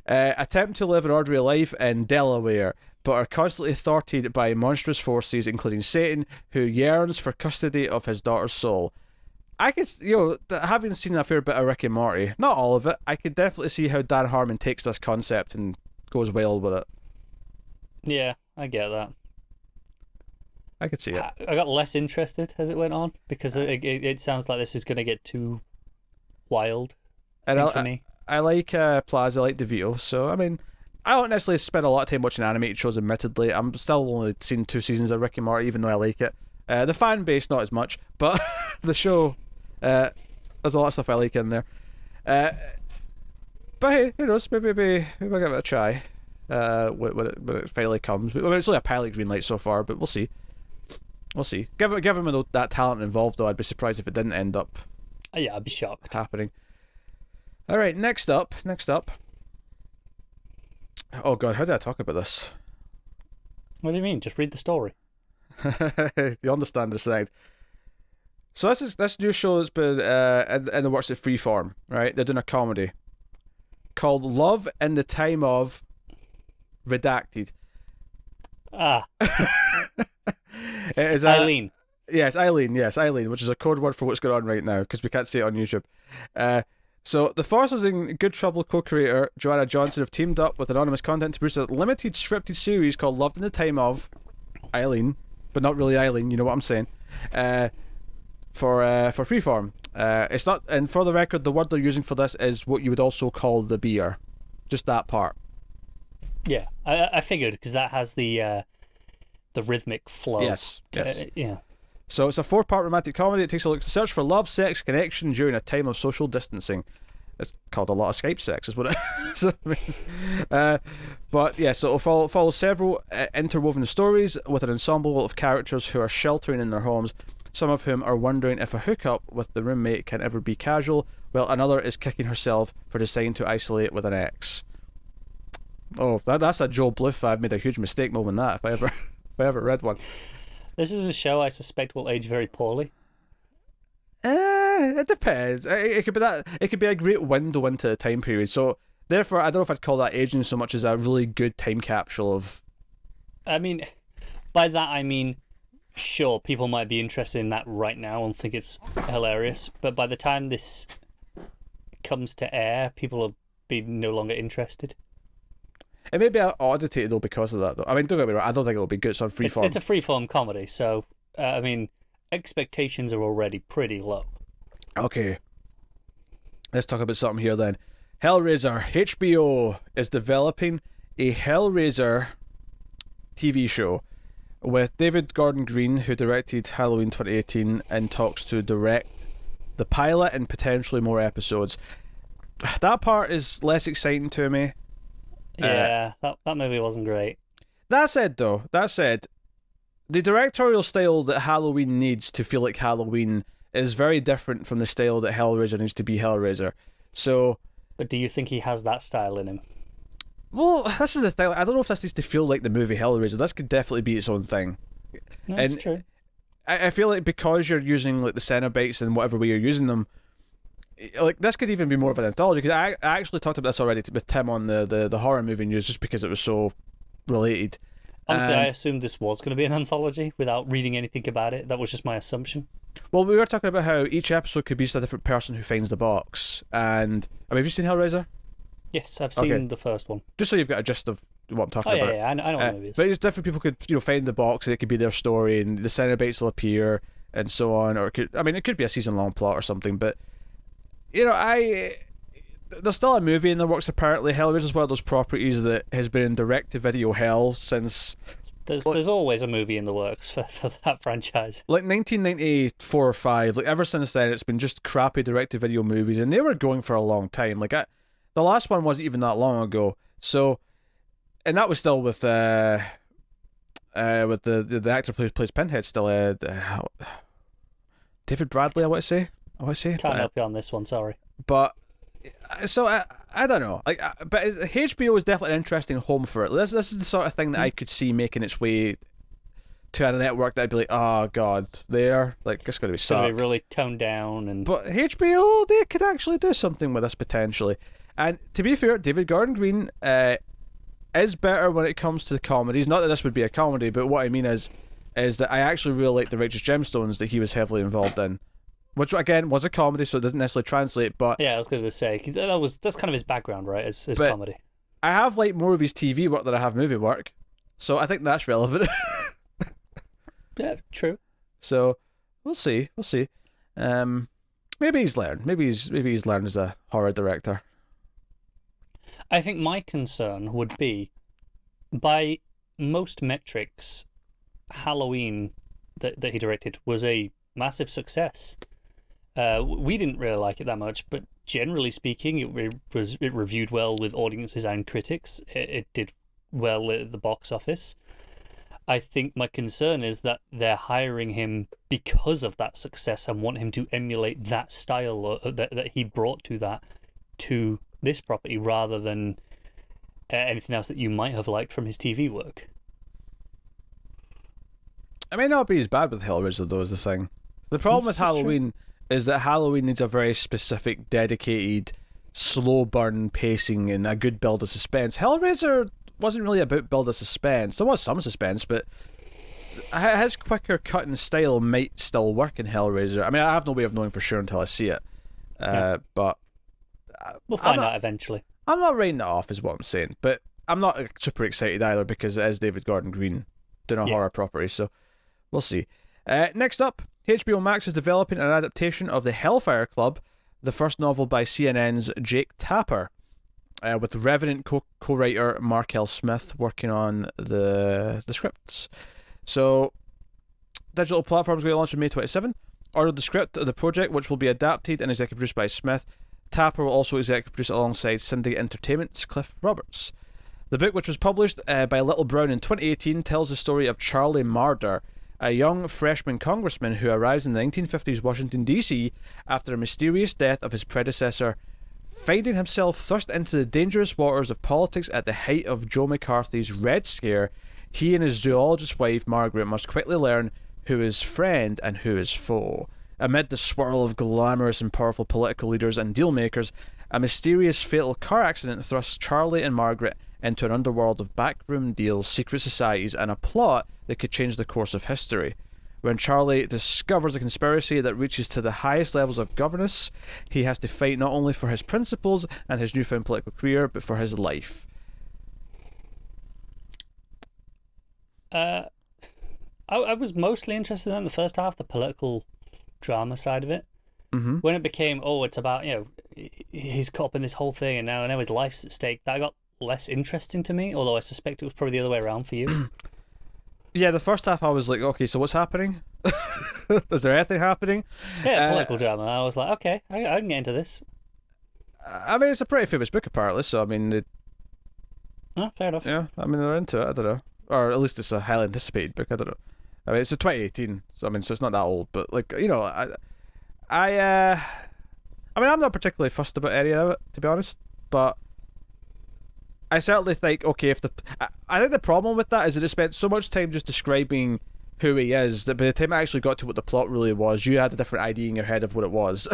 [SPEAKER 1] Attempt to live an ordinary life in Delaware, but are constantly thwarted by monstrous forces, including Satan, who yearns for custody of his daughter's soul. I could, having seen a fair bit of Rick and Morty, not all of it, I could definitely see how Dan Harmon takes this concept and goes wild with it.
[SPEAKER 2] Yeah, I get that.
[SPEAKER 1] I could see it.
[SPEAKER 2] I got less interested as it went on because it sounds like this is going to get too wild for me.
[SPEAKER 1] I like Plaza, I like DeVito, so I mean, I don't necessarily spend a lot of time watching animated shows, admittedly. I'm still only seen 2 seasons of Rick and Morty, even though I like it. The fan base, not as much, but the show, there's a lot of stuff I like in there. But hey, who knows, maybe I'll give it a try when it finally comes. I mean, it's only a pilot green light so far, but we'll see. Give him that talent involved, though. I'd be surprised if it didn't end up
[SPEAKER 2] Yeah, I'd be shocked.
[SPEAKER 1] happening. Alright, next up. Oh god, how did I talk about this?
[SPEAKER 2] What do you mean? Just read the story.
[SPEAKER 1] You understand the side. So this new show that's been in the works at Freeform, right? They're doing a comedy called Love in the Time of Redacted.
[SPEAKER 2] Ah.
[SPEAKER 1] Is
[SPEAKER 2] Eileen.
[SPEAKER 1] Yes, Eileen, which is a code word for what's going on right now, because we can't see it on YouTube. So the Forces in Good Trouble co-creator Joanna Johnson have teamed up with anonymous content to produce a limited scripted series called Loved in the Time of Eileen, but not really Eileen, you know what I'm saying, for Freeform. It's not, and for the record, the word they're using for this is what you would also call the beer, just that part.
[SPEAKER 2] Yeah, I figured, because that has the rhythmic flow.
[SPEAKER 1] Yes.
[SPEAKER 2] Yeah.
[SPEAKER 1] So it's a 4-part romantic comedy that takes a look at the search for love, sex, connection during a time of social distancing. It's called a lot of Skype sex, is what it is. But yeah, so it'll follow several interwoven stories with an ensemble of characters who are sheltering in their homes, some of whom are wondering if a hookup with the roommate can ever be casual, while another is kicking herself for deciding to isolate with an ex. Oh, that's a Joel Bluth. I've made a huge mistake knowing that, if I ever read one.
[SPEAKER 2] This is a show I suspect will age very poorly.
[SPEAKER 1] It depends. It could be that. It could be a great window into a time period. So therefore, I don't know if I'd call that aging so much as a really good time capsule of.
[SPEAKER 2] I mean, by that I mean, sure, people might be interested in that right now and think it's hilarious, but by the time this comes to air, people will be no longer interested.
[SPEAKER 1] It may be audited though because of that. Though I mean, don't get me wrong. I don't think it'll be good. It's on Freeform.
[SPEAKER 2] It's a freeform comedy, so I mean, expectations are already pretty low.
[SPEAKER 1] Okay, let's talk about something here then. Hellraiser. HBO is developing a Hellraiser TV show with David Gordon Green, who directed Halloween 2018, in talks to direct the pilot and potentially more episodes. That part is less exciting to me.
[SPEAKER 2] Yeah, that movie wasn't great.
[SPEAKER 1] That said, the directorial style that Halloween needs to feel like Halloween is very different from the style that Hellraiser needs to be Hellraiser. So,
[SPEAKER 2] but do you think he has that style in him?
[SPEAKER 1] Well, this is the thing. I don't know if this needs to feel like the movie Hellraiser. This could definitely be its own thing.
[SPEAKER 2] That's true.
[SPEAKER 1] I feel like because you're using like the Cenobites and whatever way you're using them, like this could even be more of an anthology, because I actually talked about this already with Tim on the horror movie news, just because it was so related.
[SPEAKER 2] Honestly, I assumed this was going to be an anthology without reading anything about it. That was just my assumption.
[SPEAKER 1] Well, we were talking about how each episode could be just a different person who finds the box. And I mean, have you seen Hellraiser?
[SPEAKER 2] Yes, I've seen the first one.
[SPEAKER 1] Just so you've got a gist of what I'm talking about.
[SPEAKER 2] Yeah, I know what the movie is.
[SPEAKER 1] But it's different people could find the box, and it could be their story, and the Cenobites will appear, and so on. Or it could be a season-long plot or something. But there's still a movie in the works apparently. Hellraiser is one of those properties that has been in direct-to-video hell since.
[SPEAKER 2] There's always a movie in the works for that franchise.
[SPEAKER 1] Like 1994 or 5, like ever since then, it's been just crappy direct-to-video movies, and they were going for a long time. Like the last one wasn't even that long ago. So and that was still with the actor who plays Pinhead still, David Bradley, I want to say.
[SPEAKER 2] Can't help you on this one, sorry.
[SPEAKER 1] But so I don't know. But HBO is definitely an interesting home for it. This is the sort of thing that I could see making its way to a network that I'd be like, oh god, it's going to be
[SPEAKER 2] It's going
[SPEAKER 1] suck.
[SPEAKER 2] to be really toned down.
[SPEAKER 1] But HBO, they could actually do something with this potentially. And to be fair, David Gordon Green is better when it comes to the comedies. Not that this would be a comedy, but what I mean is that I actually really like the Righteous Gemstones that he was heavily involved in, which again was a comedy, so it doesn't necessarily translate. But
[SPEAKER 2] yeah, I was going to say that's kind of his background, right? As comedy.
[SPEAKER 1] I have liked more of his TV work than I have movie work, so I think that's relevant.
[SPEAKER 2] Yeah, true.
[SPEAKER 1] So we'll see. Maybe he's learned. Maybe he's learned as a horror director.
[SPEAKER 2] I think my concern would be, by most metrics, Halloween that he directed was a massive success. We didn't really like it that much, but generally speaking, it reviewed well with audiences and critics. It did well at the box office. I think my concern is that they're hiring him because of that success and want him to emulate that style that he brought to this property rather than anything else that you might have liked from his TV work.
[SPEAKER 1] It may not be as bad with Hellraiser, though, is the thing. The problem with Halloween is that Halloween needs a very specific, dedicated, slow burn pacing and a good build of suspense. Hellraiser wasn't really about build of suspense. There was some suspense, but his quicker cutting style might still work in Hellraiser. I mean, I have no way of knowing for sure until I see it. But
[SPEAKER 2] we'll find out eventually.
[SPEAKER 1] I'm not writing it off, is what I'm saying. But I'm not super excited either because it is David Gordon Green doing a horror property, so we'll see. Next up, HBO Max is developing an adaptation of The Hellfire Club, the first novel by CNN's Jake Tapper, with Revenant co-writer Mark L. Smith working on the scripts. So, digital platforms going to launch on May 27. Ordered the script of the project, which will be adapted and executive produced by Smith. Tapper will also executive produce alongside Syndicate Entertainment's Cliff Roberts. The book, which was published by Little Brown in 2018, tells the story of Charlie Marder, a young freshman congressman who arrives in the 1950s Washington, D.C. after a mysterious death of his predecessor. Finding himself thrust into the dangerous waters of politics at the height of Joe McCarthy's Red Scare, he and his zoologist wife, Margaret, must quickly learn who is friend and who is foe. Amid the swirl of glamorous and powerful political leaders and dealmakers, a mysterious fatal car accident thrusts Charlie and Margaret into an underworld of backroom deals, secret societies, and a plot that could change the course of history. When Charlie discovers a conspiracy that reaches to the highest levels of governance, he has to fight not only for his principles and his newfound political career, but for his life.
[SPEAKER 2] I was mostly interested in the first half, the political drama side of it.
[SPEAKER 1] Mm-hmm.
[SPEAKER 2] When it became, it's about, he's caught up in this whole thing and now his life's at stake, that got less interesting to me, although I suspect it was probably the other way around for you.
[SPEAKER 1] Yeah, the first half I was like, okay, so what's happening? Is there anything happening?
[SPEAKER 2] Yeah, political drama. I was like, okay, I can get into this.
[SPEAKER 1] I mean, it's a pretty famous book apparently, so I mean...
[SPEAKER 2] Fair enough.
[SPEAKER 1] Yeah, I mean, they're into it, I don't know. Or at least it's a highly anticipated book, I don't know. I mean, it's a 2018, so I mean, so it's not that old, but like, I mean, I'm not particularly fussed about any of it, to be honest, but I certainly think, okay, I think the problem with that is that it spent so much time just describing who he is that by the time I actually got to what the plot really was, you had a different idea in your head of what it was.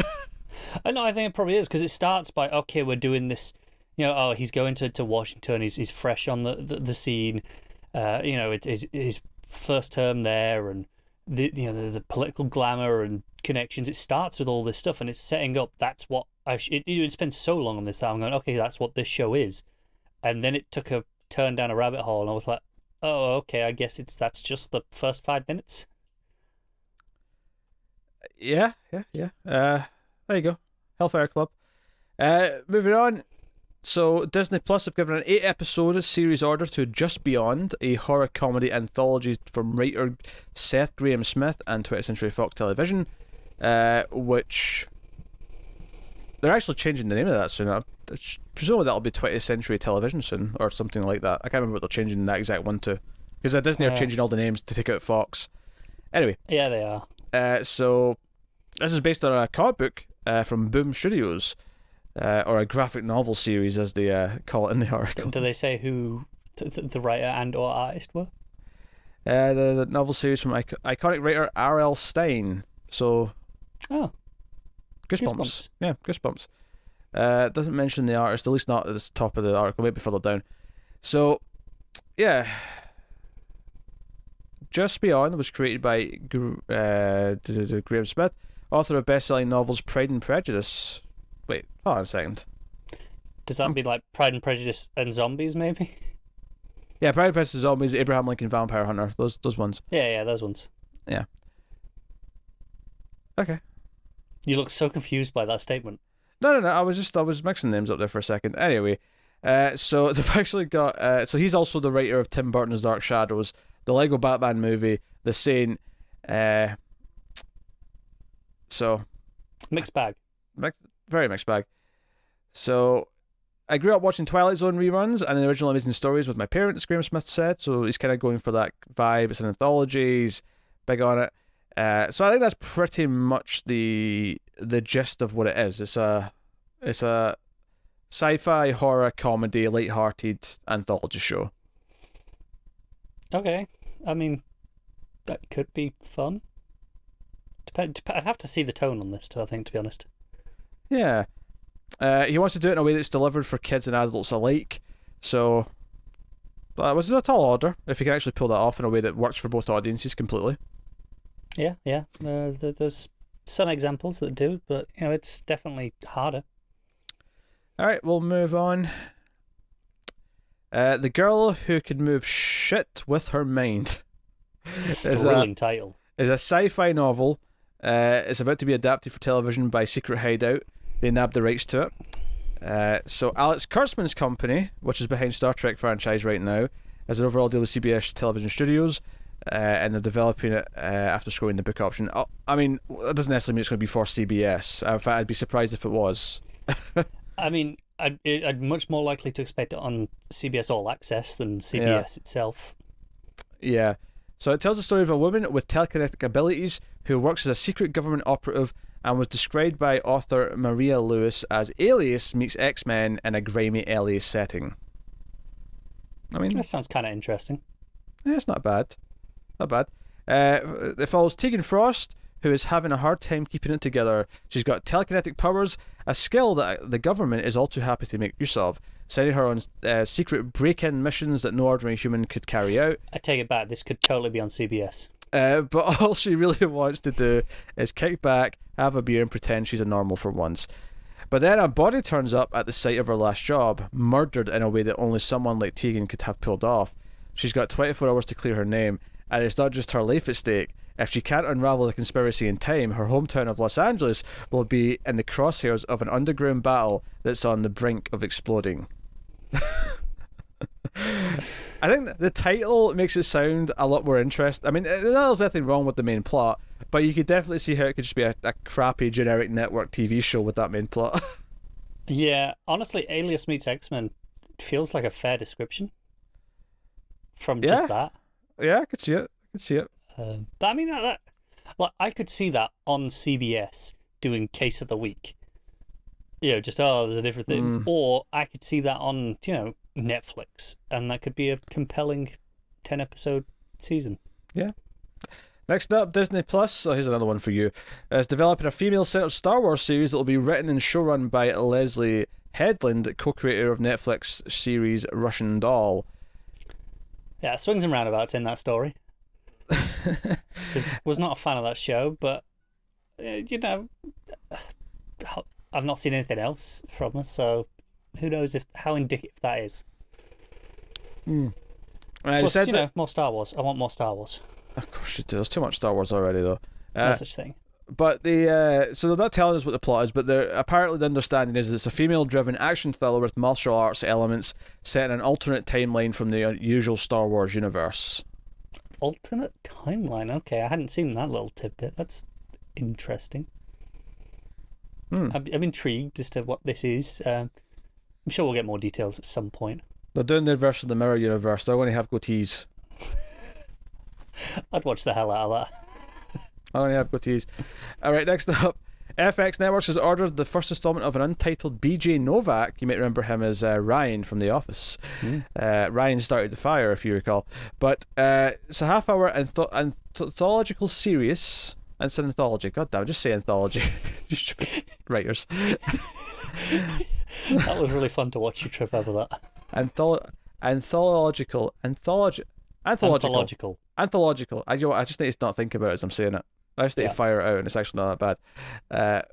[SPEAKER 2] No, I think it probably is, because it starts by, okay, we're doing this, he's going to Washington, he's fresh on the scene, it's his first term there, and the political glamour and connections. It starts with all this stuff, and it's setting up. That's what it spends so long on this that I'm going, okay, that's what this show is, and then it took a turn down a rabbit hole, and I was like, oh, okay, I guess that's just the first 5 minutes.
[SPEAKER 1] Yeah. There you go, Hellfire Club. Moving on. So Disney Plus have given an 8-episode series order to Just Beyond, a horror comedy anthology from writer Seth Grahame-Smith and 20th Century Fox Television, which they're actually changing the name of that soon. presumably that'll be 20th century television soon, or something like that. I can't remember what they're changing that exact one to, because Disney are changing all the names to take out Fox. Anyway.
[SPEAKER 2] Yeah, they are.
[SPEAKER 1] So this is based on a comic book from Boom Studios, or a graphic novel series, as they call it in the article.
[SPEAKER 2] Do they say who the writer and or artist were?
[SPEAKER 1] The novel series from iconic writer R.L. Stine. So.
[SPEAKER 2] Oh.
[SPEAKER 1] Goosebumps. Yeah, Goosebumps. Doesn't mention the artist, at least not at the top of the article, maybe further down. So, yeah. Just Beyond was created by Graham Smith, author of best-selling novels Pride and Prejudice. Wait, hold on a second.
[SPEAKER 2] Does that mean like Pride and Prejudice and Zombies, maybe?
[SPEAKER 1] Yeah, Pride and Prejudice, Zombies, Abraham Lincoln Vampire Hunter, those ones.
[SPEAKER 2] Yeah, those ones.
[SPEAKER 1] Yeah. Okay.
[SPEAKER 2] You look so confused by that statement.
[SPEAKER 1] No. I was mixing names up there for a second. Anyway, so they've actually got. So he's also the writer of Tim Burton's Dark Shadows, the Lego Batman movie, The Saint. So.
[SPEAKER 2] Mixed bag.
[SPEAKER 1] Very mixed bag. So, I grew up watching Twilight Zone reruns and the original Amazing Stories with my parents, Graham Smith said. So he's kind of going for that vibe. It's an anthology. He's big on it. So I think that's pretty much the gist of what it is. It's a sci-fi horror comedy, light-hearted anthology show.
[SPEAKER 2] Okay, I mean, that could be fun. I'd have to see the tone on this, I think, to be honest.
[SPEAKER 1] Yeah, he wants to do it in a way that's delivered for kids and adults alike. So, which is a tall order if you can actually pull that off in a way that works for both audiences completely.
[SPEAKER 2] Yeah. There's some examples that do, but it's definitely harder.
[SPEAKER 1] All right, we'll move on. The Girl Who Could Move Shit with Her Mind.
[SPEAKER 2] Thrilling title.
[SPEAKER 1] Is a sci-fi novel. It's about to be adapted for television by Secret Hideout. They nabbed the rights to it. So Alex Kurtzman's company, which is behind Star Trek franchise right now, has an overall deal with CBS Television Studios. And they're developing it after scoring the book option. I mean, that doesn't necessarily mean it's going to be for CBS. In fact, I'd be surprised if it was.
[SPEAKER 2] I mean, I'd much more likely to expect it on CBS All Access than CBS itself.
[SPEAKER 1] Yeah. So it tells the story of a woman with telekinetic abilities who works as a secret government operative and was described by author Maria Lewis as Alias meets X-Men in a grimy LA setting. I mean,
[SPEAKER 2] that sounds kind of interesting.
[SPEAKER 1] Yeah, it's not bad. Not bad. It follows Tegan Frost, who is having a hard time keeping it together. She's got telekinetic powers, a skill that the government is all too happy to make use of, sending her on secret break-in missions that no ordinary human could carry out.
[SPEAKER 2] I take it back, this could totally be on CBS.
[SPEAKER 1] But all she really wants to do is kick back, have a beer, and pretend she's a normal for once. But then a body turns up at the site of her last job, murdered in a way that only someone like Tegan could have pulled off. She's got 24 hours to clear her name, and it's not just her life at stake. If she can't unravel the conspiracy in time, her hometown of Los Angeles will be in the crosshairs of an underground battle that's on the brink of exploding. I think the title makes it sound a lot more interesting. I mean, there's nothing wrong with the main plot, but you could definitely see how it could just be a crappy generic network TV show with that main plot.
[SPEAKER 2] Yeah, honestly, Alias meets X-Men feels like a fair description from just that.
[SPEAKER 1] Yeah, I could see it.
[SPEAKER 2] But I mean, I could see that on CBS doing Case of the Week. Just there's a different thing. Or I could see that on Netflix, and that could be a compelling 10-episode season.
[SPEAKER 1] Yeah. Next up, Disney Plus. So here's another one for you. It's developing a female-centered Star Wars series that will be written and showrun by Leslie Headland, co-creator of Netflix series Russian Doll.
[SPEAKER 2] Yeah, swings and roundabouts in that story. Because was not a fan of that show, but I've not seen anything else from her, so who knows how indicative that is. Plus, more Star Wars. I want more Star Wars.
[SPEAKER 1] Of course you do. There's too much Star Wars already, though.
[SPEAKER 2] No such thing.
[SPEAKER 1] But so they're not telling us what the plot is, but apparently the understanding is it's a female-driven action thriller with martial arts elements set in an alternate timeline from the usual Star Wars universe.
[SPEAKER 2] Alternate timeline? Okay, I hadn't seen that little tidbit. That's interesting. I'm intrigued as to what this is. I'm sure we'll get more details at some point.
[SPEAKER 1] They're doing the verse of the Mirror Universe. They're going to have goatees.
[SPEAKER 2] I'd watch the hell out of that.
[SPEAKER 1] I only have goatees. All right, next up, FX Networks has ordered the first installment of an untitled BJ Novak. You might remember him as Ryan from The Office. Ryan started the fire, if you recall. But it's a half-hour anthological series. And it's an anthology. God damn, just say anthology. Writers.
[SPEAKER 2] That was really fun to watch you trip over that.
[SPEAKER 1] Anthological. I just need to not think about it as I'm saying it. I just need to fire it out, and it's actually not that bad.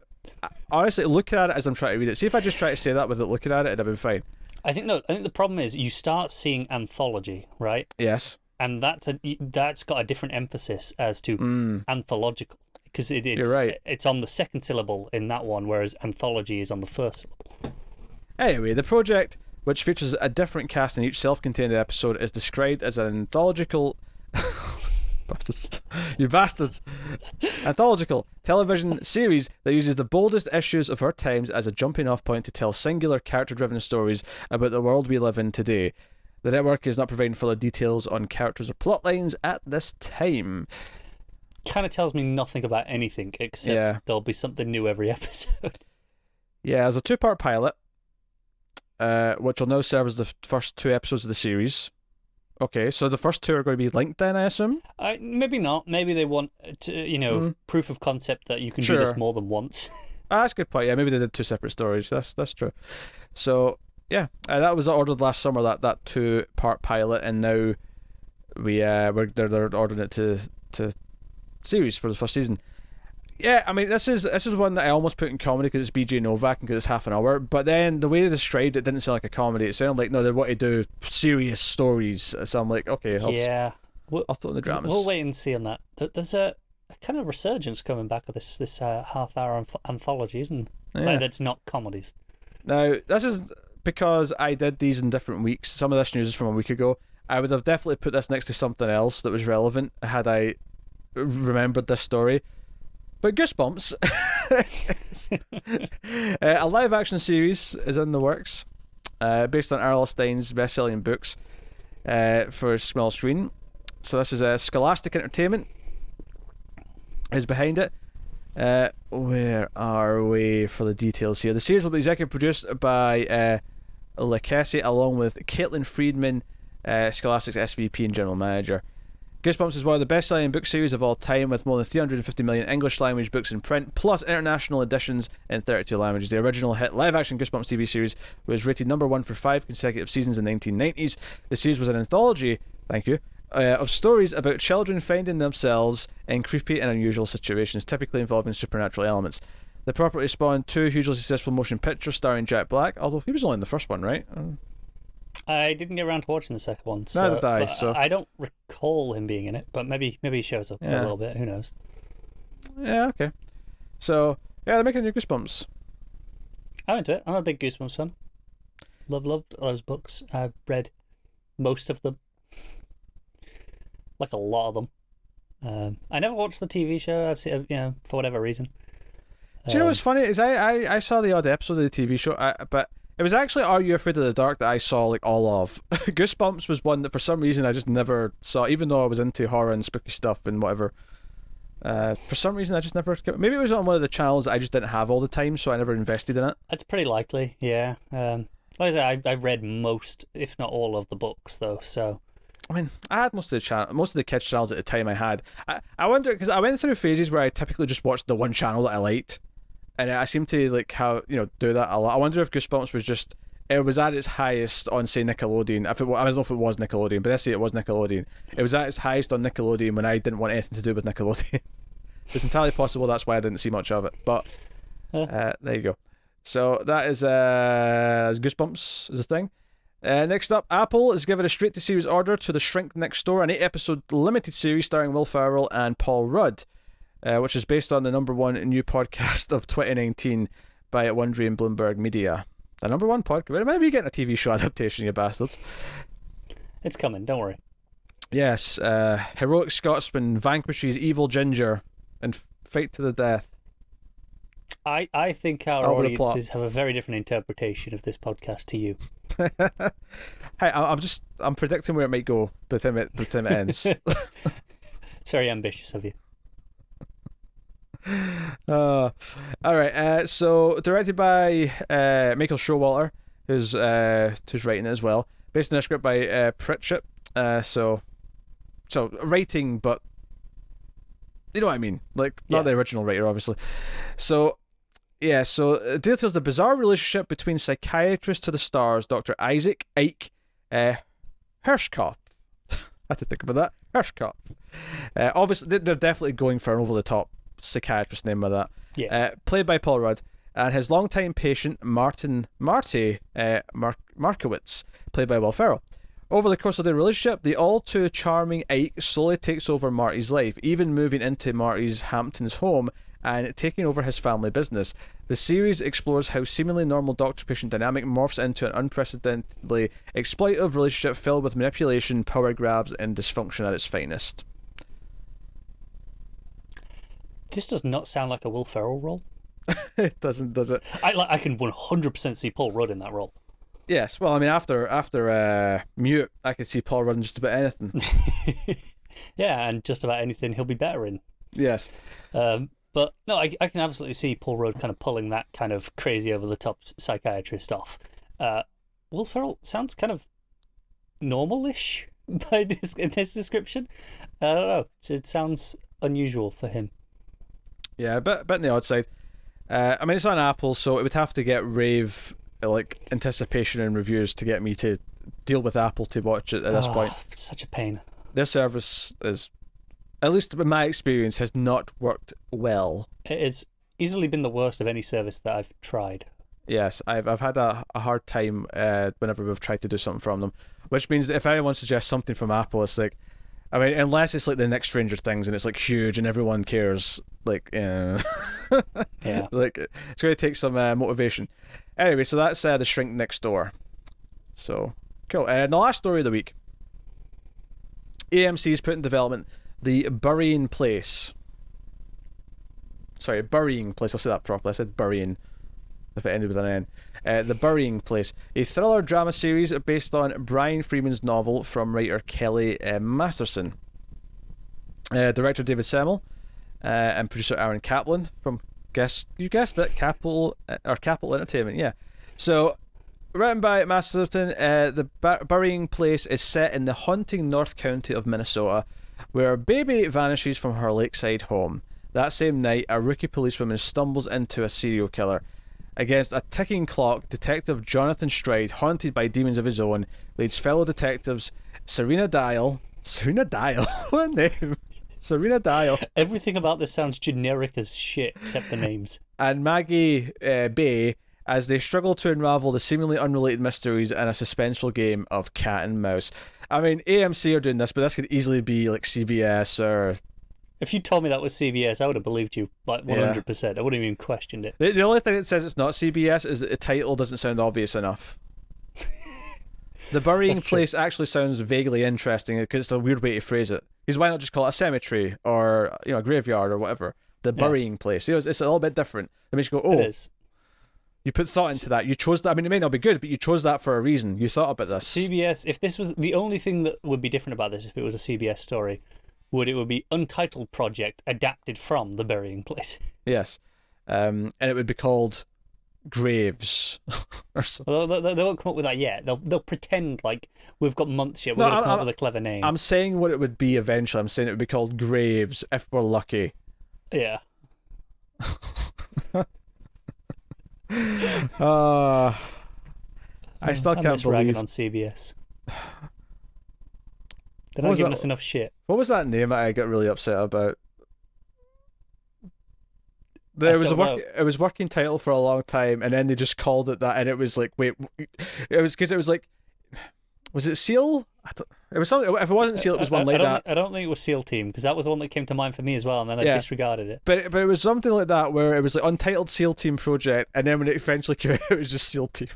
[SPEAKER 1] Honestly, looking at it as I'm trying to read it, see if I just try to say that without looking at it, it'd have been fine.
[SPEAKER 2] I think the problem is you start seeing anthology, right?
[SPEAKER 1] Yes.
[SPEAKER 2] And that's got a different emphasis as to anthological, because
[SPEAKER 1] You're right.
[SPEAKER 2] It's on the second syllable in that one, whereas anthology is on the first syllable.
[SPEAKER 1] Anyway, the project, which features a different cast in each self-contained episode, is described as an anthological... Bastards. You bastards! Anthological television series that uses the boldest issues of our times as a jumping-off point to tell singular character-driven stories about the world we live in today. The network is not providing further details on characters or plot lines at this time.
[SPEAKER 2] Kind of tells me nothing about anything, except there'll be something new every episode.
[SPEAKER 1] Yeah, there's a 2-part pilot, which will now serve as the first 2 episodes of the series. Okay, so the first 2 are going to be linked then, I assume?
[SPEAKER 2] Maybe not. Maybe they want to, proof of concept that you can do this more than once.
[SPEAKER 1] That's a good point. Yeah, maybe they did 2 separate stories. That's true. So yeah, that was ordered last summer. That 2-part pilot, and now they're ordering it to series for the first season. Yeah, I mean, this is one that I almost put in comedy because it's BJ Novak and because it's half an hour. But then the way they described it didn't sound like a comedy. It sounded like, no, they want to do serious stories. So I'm like, okay, I'll throw in the dramas.
[SPEAKER 2] We'll wait and see on that. There's a kind of resurgence coming back of this half-hour anthology, isn't there?
[SPEAKER 1] Yeah.
[SPEAKER 2] Like, that's not comedies.
[SPEAKER 1] Now, this is because I did these in different weeks. Some of this news is from a week ago. I would have definitely put this next to something else that was relevant had I remembered this story. But Goosebumps, a live-action series is in the works, based on R.L. Stein's best-selling books for small screen. So this is Scholastic Entertainment is behind it. Where are we for the details here? The series will be executive produced by Lekesi, along with Caitlin Friedman, Scholastic's SVP and General Manager. Goosebumps is one of the best-selling book series of all time, with more than 350 million English-language books in print, plus international editions in 32 languages. The original hit live-action Goosebumps TV series was rated #1 for 5 consecutive seasons in the 1990s. The series was an anthology, of stories about children finding themselves in creepy and unusual situations, typically involving supernatural elements. The property spawned 2 hugely successful motion pictures starring Jack Black, although he was only in the first one, right?
[SPEAKER 2] I didn't get around to watching the second one, so,
[SPEAKER 1] Neither did I, so
[SPEAKER 2] I don't recall him being in it, but maybe he shows up a little bit, who knows.
[SPEAKER 1] Yeah, okay. So, yeah, they're making new Goosebumps.
[SPEAKER 2] I'm into it. I'm a big Goosebumps fan. Loved those books. I've read most of them. Like a lot of them. I never watched the TV show. I've seen, for whatever reason.
[SPEAKER 1] Do you know what's funny is I saw the odd episode of the TV show, but it was actually Are You Afraid of the Dark that I saw like all of. Goosebumps was one that for some reason I just never saw, even though I was into horror and spooky stuff and whatever. For some reason I just never... Maybe it was on one of the channels that I just didn't have all the time, so I never invested in it.
[SPEAKER 2] That's pretty likely, yeah. Like I said, I've read most, if not all, of the books though, so...
[SPEAKER 1] I mean, I had most of the kids channels at the time I had. I wonder, because I went through phases where I typically just watched the one channel that I liked. And I seem to do that a lot. I wonder if Goosebumps was just, it was at its highest on, say, Nickelodeon. I don't know if it was Nickelodeon, but let's say it was Nickelodeon. It was at its highest on Nickelodeon when I didn't want anything to do with Nickelodeon. It's entirely possible that's why I didn't see much of it. But there you go. So that is Goosebumps is a thing. Next up, Apple is giving a straight-to-series order to The Shrink Next Door, an 8-episode limited series starring Will Ferrell and Paul Rudd. Which is based on the #1 new podcast of 2019 by Wondery and Bloomberg Media. The #1 podcast. Maybe getting a TV show adaptation, you bastards.
[SPEAKER 2] It's coming, don't worry.
[SPEAKER 1] Yes, heroic Scotsman vanquishes evil ginger and fight to the death.
[SPEAKER 2] I think our
[SPEAKER 1] That'll be the plot.
[SPEAKER 2] audiences have a very different interpretation of this podcast to you.
[SPEAKER 1] Hey, I'm predicting where it might go by the time it ends.
[SPEAKER 2] It's very ambitious of you.
[SPEAKER 1] All right. So directed by Michael Showalter, who's writing it as well. Based on a script by Pritchett. So writing, but you know what I mean. Like not the original writer, obviously. So yeah. So it details the bizarre relationship between psychiatrist to the stars, Dr. Isaac Ike Hirschkopf. I had to think about that. Hirschkopf. Obviously, they're definitely going for an over-the-top psychiatrist name with that.
[SPEAKER 2] Yeah.
[SPEAKER 1] Played by Paul Rudd, and his longtime patient Marty Markowitz, played by Will Ferrell. Over the course of their relationship, the all-too charming Ike slowly takes over Marty's life, even moving into Marty's Hamptons home and taking over his family business. The series explores how seemingly normal doctor-patient dynamic morphs into an unprecedentedly exploitative relationship filled with manipulation, power grabs, and dysfunction at its finest.
[SPEAKER 2] This does not sound like a Will Ferrell role.
[SPEAKER 1] It doesn't, does it?
[SPEAKER 2] I can 100% see Paul Rudd in that role.
[SPEAKER 1] Yes. Well, I mean, after Mute, I could see Paul Rudd in just about anything.
[SPEAKER 2] Yeah, and just about anything he'll be better in.
[SPEAKER 1] Yes.
[SPEAKER 2] But no, I can absolutely see Paul Rudd kind of pulling that kind of crazy over-the-top psychiatrist off. Will Ferrell sounds kind of normal-ish in his description. I don't know. It sounds unusual for him.
[SPEAKER 1] Yeah, a bit on the odd side. I mean, it's on Apple, so it would have to get rave anticipation and reviews to get me to deal with Apple to watch it at this point.
[SPEAKER 2] Such a pain.
[SPEAKER 1] Their service is, at least in my experience, has not worked well.
[SPEAKER 2] It has easily been the worst of any service that I've tried.
[SPEAKER 1] Yes, I've had a hard time whenever we've tried to do something from them, which means that if anyone suggests something from Apple, it's like, I mean, unless it's like the next Stranger Things and it's like huge and everyone cares, yeah, like it's going to take some motivation. Anyway, so that's The Shrink Next Door. So cool. And the last story of the week, AMC's put in development The Burying Place. Sorry, Burying Place. I'll say that properly. I said burying, if it ended with an N. The Burying Place, a thriller drama series based on Brian Freeman's novel from writer Kelly Masterson. Director David Semmel, and producer Aaron Kaplan from, you guessed it, Capital Entertainment, yeah. So, written by Masterson, The Burying Place is set in the haunting North County of Minnesota, where a baby vanishes from her lakeside home. That same night, a rookie policewoman stumbles into a serial killer. Against a ticking clock, Detective Jonathan Stride, haunted by demons of his own, leads fellow detectives Serena Dial, what name? Serena Dial.
[SPEAKER 2] Everything about this sounds generic as shit, except the names.
[SPEAKER 1] And Maggie Bay, as they struggle to unravel the seemingly unrelated mysteries in a suspenseful game of cat and mouse. I mean, AMC are doing this, but this could easily be like CBS or...
[SPEAKER 2] If you told me that was CBS, I would have believed you, like 100%. Yeah. I wouldn't even questioned it.
[SPEAKER 1] The only thing that says it's not CBS is that the title doesn't sound obvious enough. The Burying Place actually sounds vaguely interesting because it's a weird way to phrase it. Because why not just call it a cemetery or a graveyard or whatever? The Burying Place. It's a little bit different. It makes you go, oh,
[SPEAKER 2] it is.
[SPEAKER 1] You put thought into that. You chose that. I mean, it may not be good, but you chose that for a reason. You thought about this.
[SPEAKER 2] CBS, if this was the only thing that would be different about this, if it was a CBS story, would be Untitled Project adapted from The Burying Place.
[SPEAKER 1] Yes. And it would be called Graves or something.
[SPEAKER 2] Well, they won't come up with that yet. They'll pretend like we've got months yet. We're going to come up with a clever name.
[SPEAKER 1] I'm saying what it would be eventually. I'm saying it would be called Graves if we're lucky.
[SPEAKER 2] Yeah.
[SPEAKER 1] I still can't believe
[SPEAKER 2] on CBS. They're not giving us enough shit.
[SPEAKER 1] What was that name that I got really upset about? It was working title for a long time, and then they just called it that, and it was like, wait, it was because it was like, was it SEAL? It was something. If it wasn't SEAL, it was one like that.
[SPEAKER 2] I don't think it was SEAL Team, because that was the one that came to mind for me as well, and then I disregarded it.
[SPEAKER 1] But it was something like that where it was like Untitled SEAL Team Project, and then when it eventually came out, it was just SEAL Team.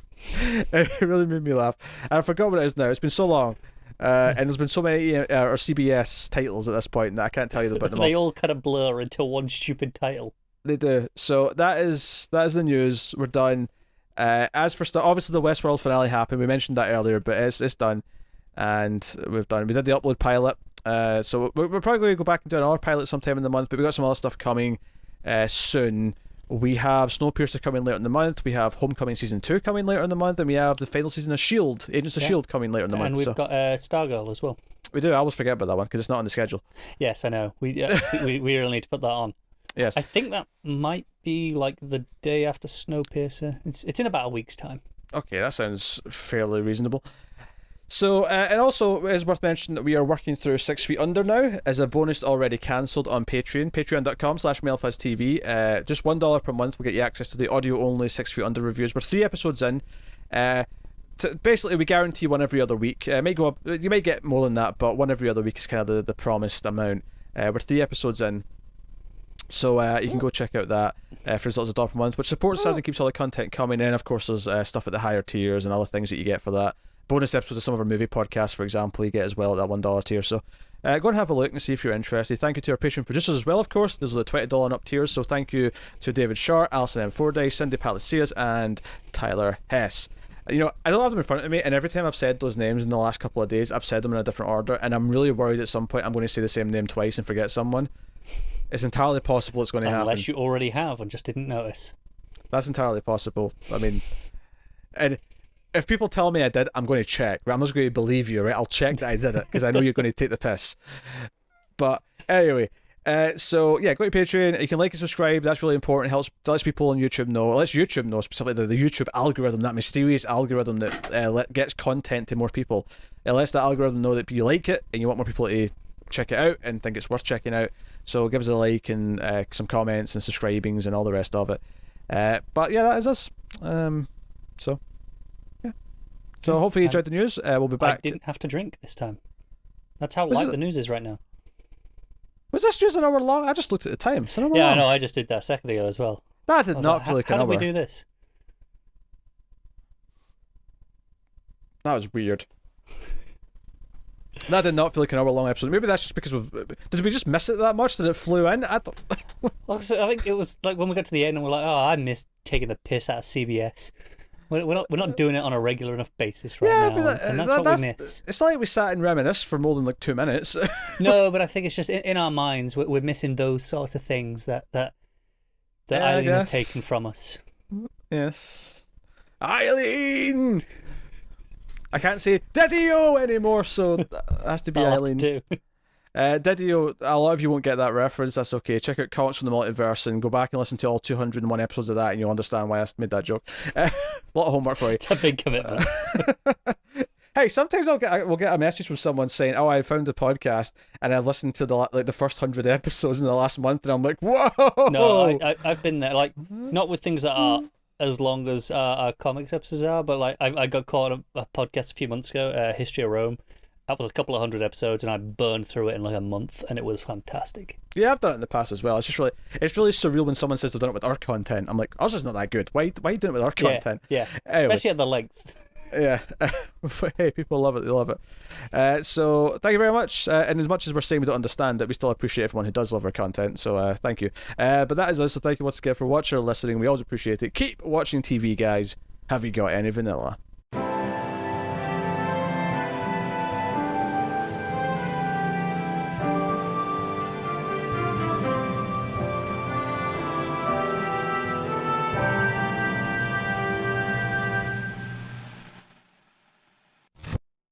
[SPEAKER 1] It really made me laugh, and I forgot what it is now. It's been so long. And there's been so many or CBS titles at this point that I can't tell you about them all.
[SPEAKER 2] They all kind of blur into one stupid title.
[SPEAKER 1] They do. So that is the news. We're done. As for stuff, obviously the Westworld finale happened. We mentioned that earlier, but it's done, and we've done. We did the upload pilot. So we're probably going to go back and do another pilot sometime in the month. But we got some other stuff coming soon. We have Snowpiercer coming later in the month. We have Homecoming season 2 coming later in the month, and we have the final season of Shield, Agents of Shield, coming later in the month.
[SPEAKER 2] And we've got Stargirl as well.
[SPEAKER 1] We do. I always forget about that one because it's not on the schedule.
[SPEAKER 2] Yes, I know. We really need to put that on.
[SPEAKER 1] Yes.
[SPEAKER 2] I think that might be like the day after Snowpiercer. It's in about a week's time.
[SPEAKER 1] Okay, that sounds fairly reasonable. So, and also it's worth mentioning that we are working through 6 Feet Under now as a bonus already cancelled on Patreon, patreon.com/MailFuzzTV. Just $1 per month will get you access to the audio-only 6 Feet Under reviews. We're 3 episodes in. Basically, we guarantee one every other week. It might go up, you might get more than that, but one every other week is kind of the promised amount. We're 3 episodes in. So you can go check out that for as little as $1 per month, which supports us and keeps all the content coming in. Of course, there's stuff at the higher tiers and other things that you get for that. Bonus episodes of some of our movie podcasts, for example, you get as well at that $1 tier. So go and have a look and see if you're interested. Thank you to our Patreon producers as well, of course. Those are the $20 and up tiers. So thank you to David Short, Alison M. Fordyce, Cindy Palacios, and Tyler Hess. You know, I don't have them in front of me, and every time I've said those names in the last couple of days, I've said them in a different order, and I'm really worried at some point I'm going to say the same name twice and forget someone. It's entirely possible it's going to happen.
[SPEAKER 2] Unless you already have and just didn't notice.
[SPEAKER 1] That's entirely possible. I mean, and if people tell me I did, I'm going to check. Right? I'm not going to believe you, right? I'll check that I did it because I know you're going to take the piss. But anyway, so yeah, go to Patreon. You can like and subscribe. That's really important. It helps, lets people on YouTube know. It lets YouTube know, specifically the YouTube algorithm, that mysterious algorithm that gets content to more people. It lets that algorithm know that you like it and you want more people to check it out and think it's worth checking out. So give us a like and some comments and subscribings and all the rest of it. But yeah, that is us. So yeah. So hopefully you enjoyed the news. We'll be back.
[SPEAKER 2] I didn't have to drink this time. That's how light the news is right now.
[SPEAKER 1] Was this news an hour long? I just looked at the time. It's an hour long.
[SPEAKER 2] I know. I just did that a second ago as well.
[SPEAKER 1] That did not feel like an hour.
[SPEAKER 2] How did we do this?
[SPEAKER 1] That was weird. That did not feel like an hour long episode. Maybe that's just because did we just miss it that much that it flew in? I don't.
[SPEAKER 2] I think it was like when we got to the end and we're like, oh, I missed taking the piss out of CBS. We're not doing it on a regular enough basis right now, and that's what we miss.
[SPEAKER 1] It's not like we sat and reminisced for more than like 2 minutes.
[SPEAKER 2] No, but I think it's just in our minds we're missing those sorts of things that Eileen has taken from us.
[SPEAKER 1] Yes, Eileen. I can't say Daddy-O anymore, so it has to be Eileen. Daddy-O, a lot of you won't get that reference. That's okay. Check out Comics from the Multiverse and go back and listen to all 201 episodes of that, and you'll understand why I made that joke. A lot of homework for you.
[SPEAKER 2] It's a big commitment.
[SPEAKER 1] Hey, sometimes we'll get a message from someone saying, "Oh, I found a podcast and I've listened to the first 100 episodes in the last month," and I'm like, "Whoa!"
[SPEAKER 2] No, I've been there. Like, not with things that are as long as our comics episodes are, but like I got caught on a podcast a few months ago, History of Rome. That was a couple of 100 episodes, and I burned through it in like a month, and it was fantastic. Yeah,
[SPEAKER 1] I've done it in the past as well. It's really surreal when someone says they've done it with our content. I'm like, ours is not that good. Why are you doing it with our content?
[SPEAKER 2] Yeah,
[SPEAKER 1] anyway.
[SPEAKER 2] Especially at the length.
[SPEAKER 1] Yeah, hey, people love it. They love it. So thank you very much. And as much as we're saying we don't understand it, we still appreciate everyone who does love our content. So thank you. But that is us. So thank you once again for watching or listening. We always appreciate it. Keep watching TV, guys. Have you got any vanilla?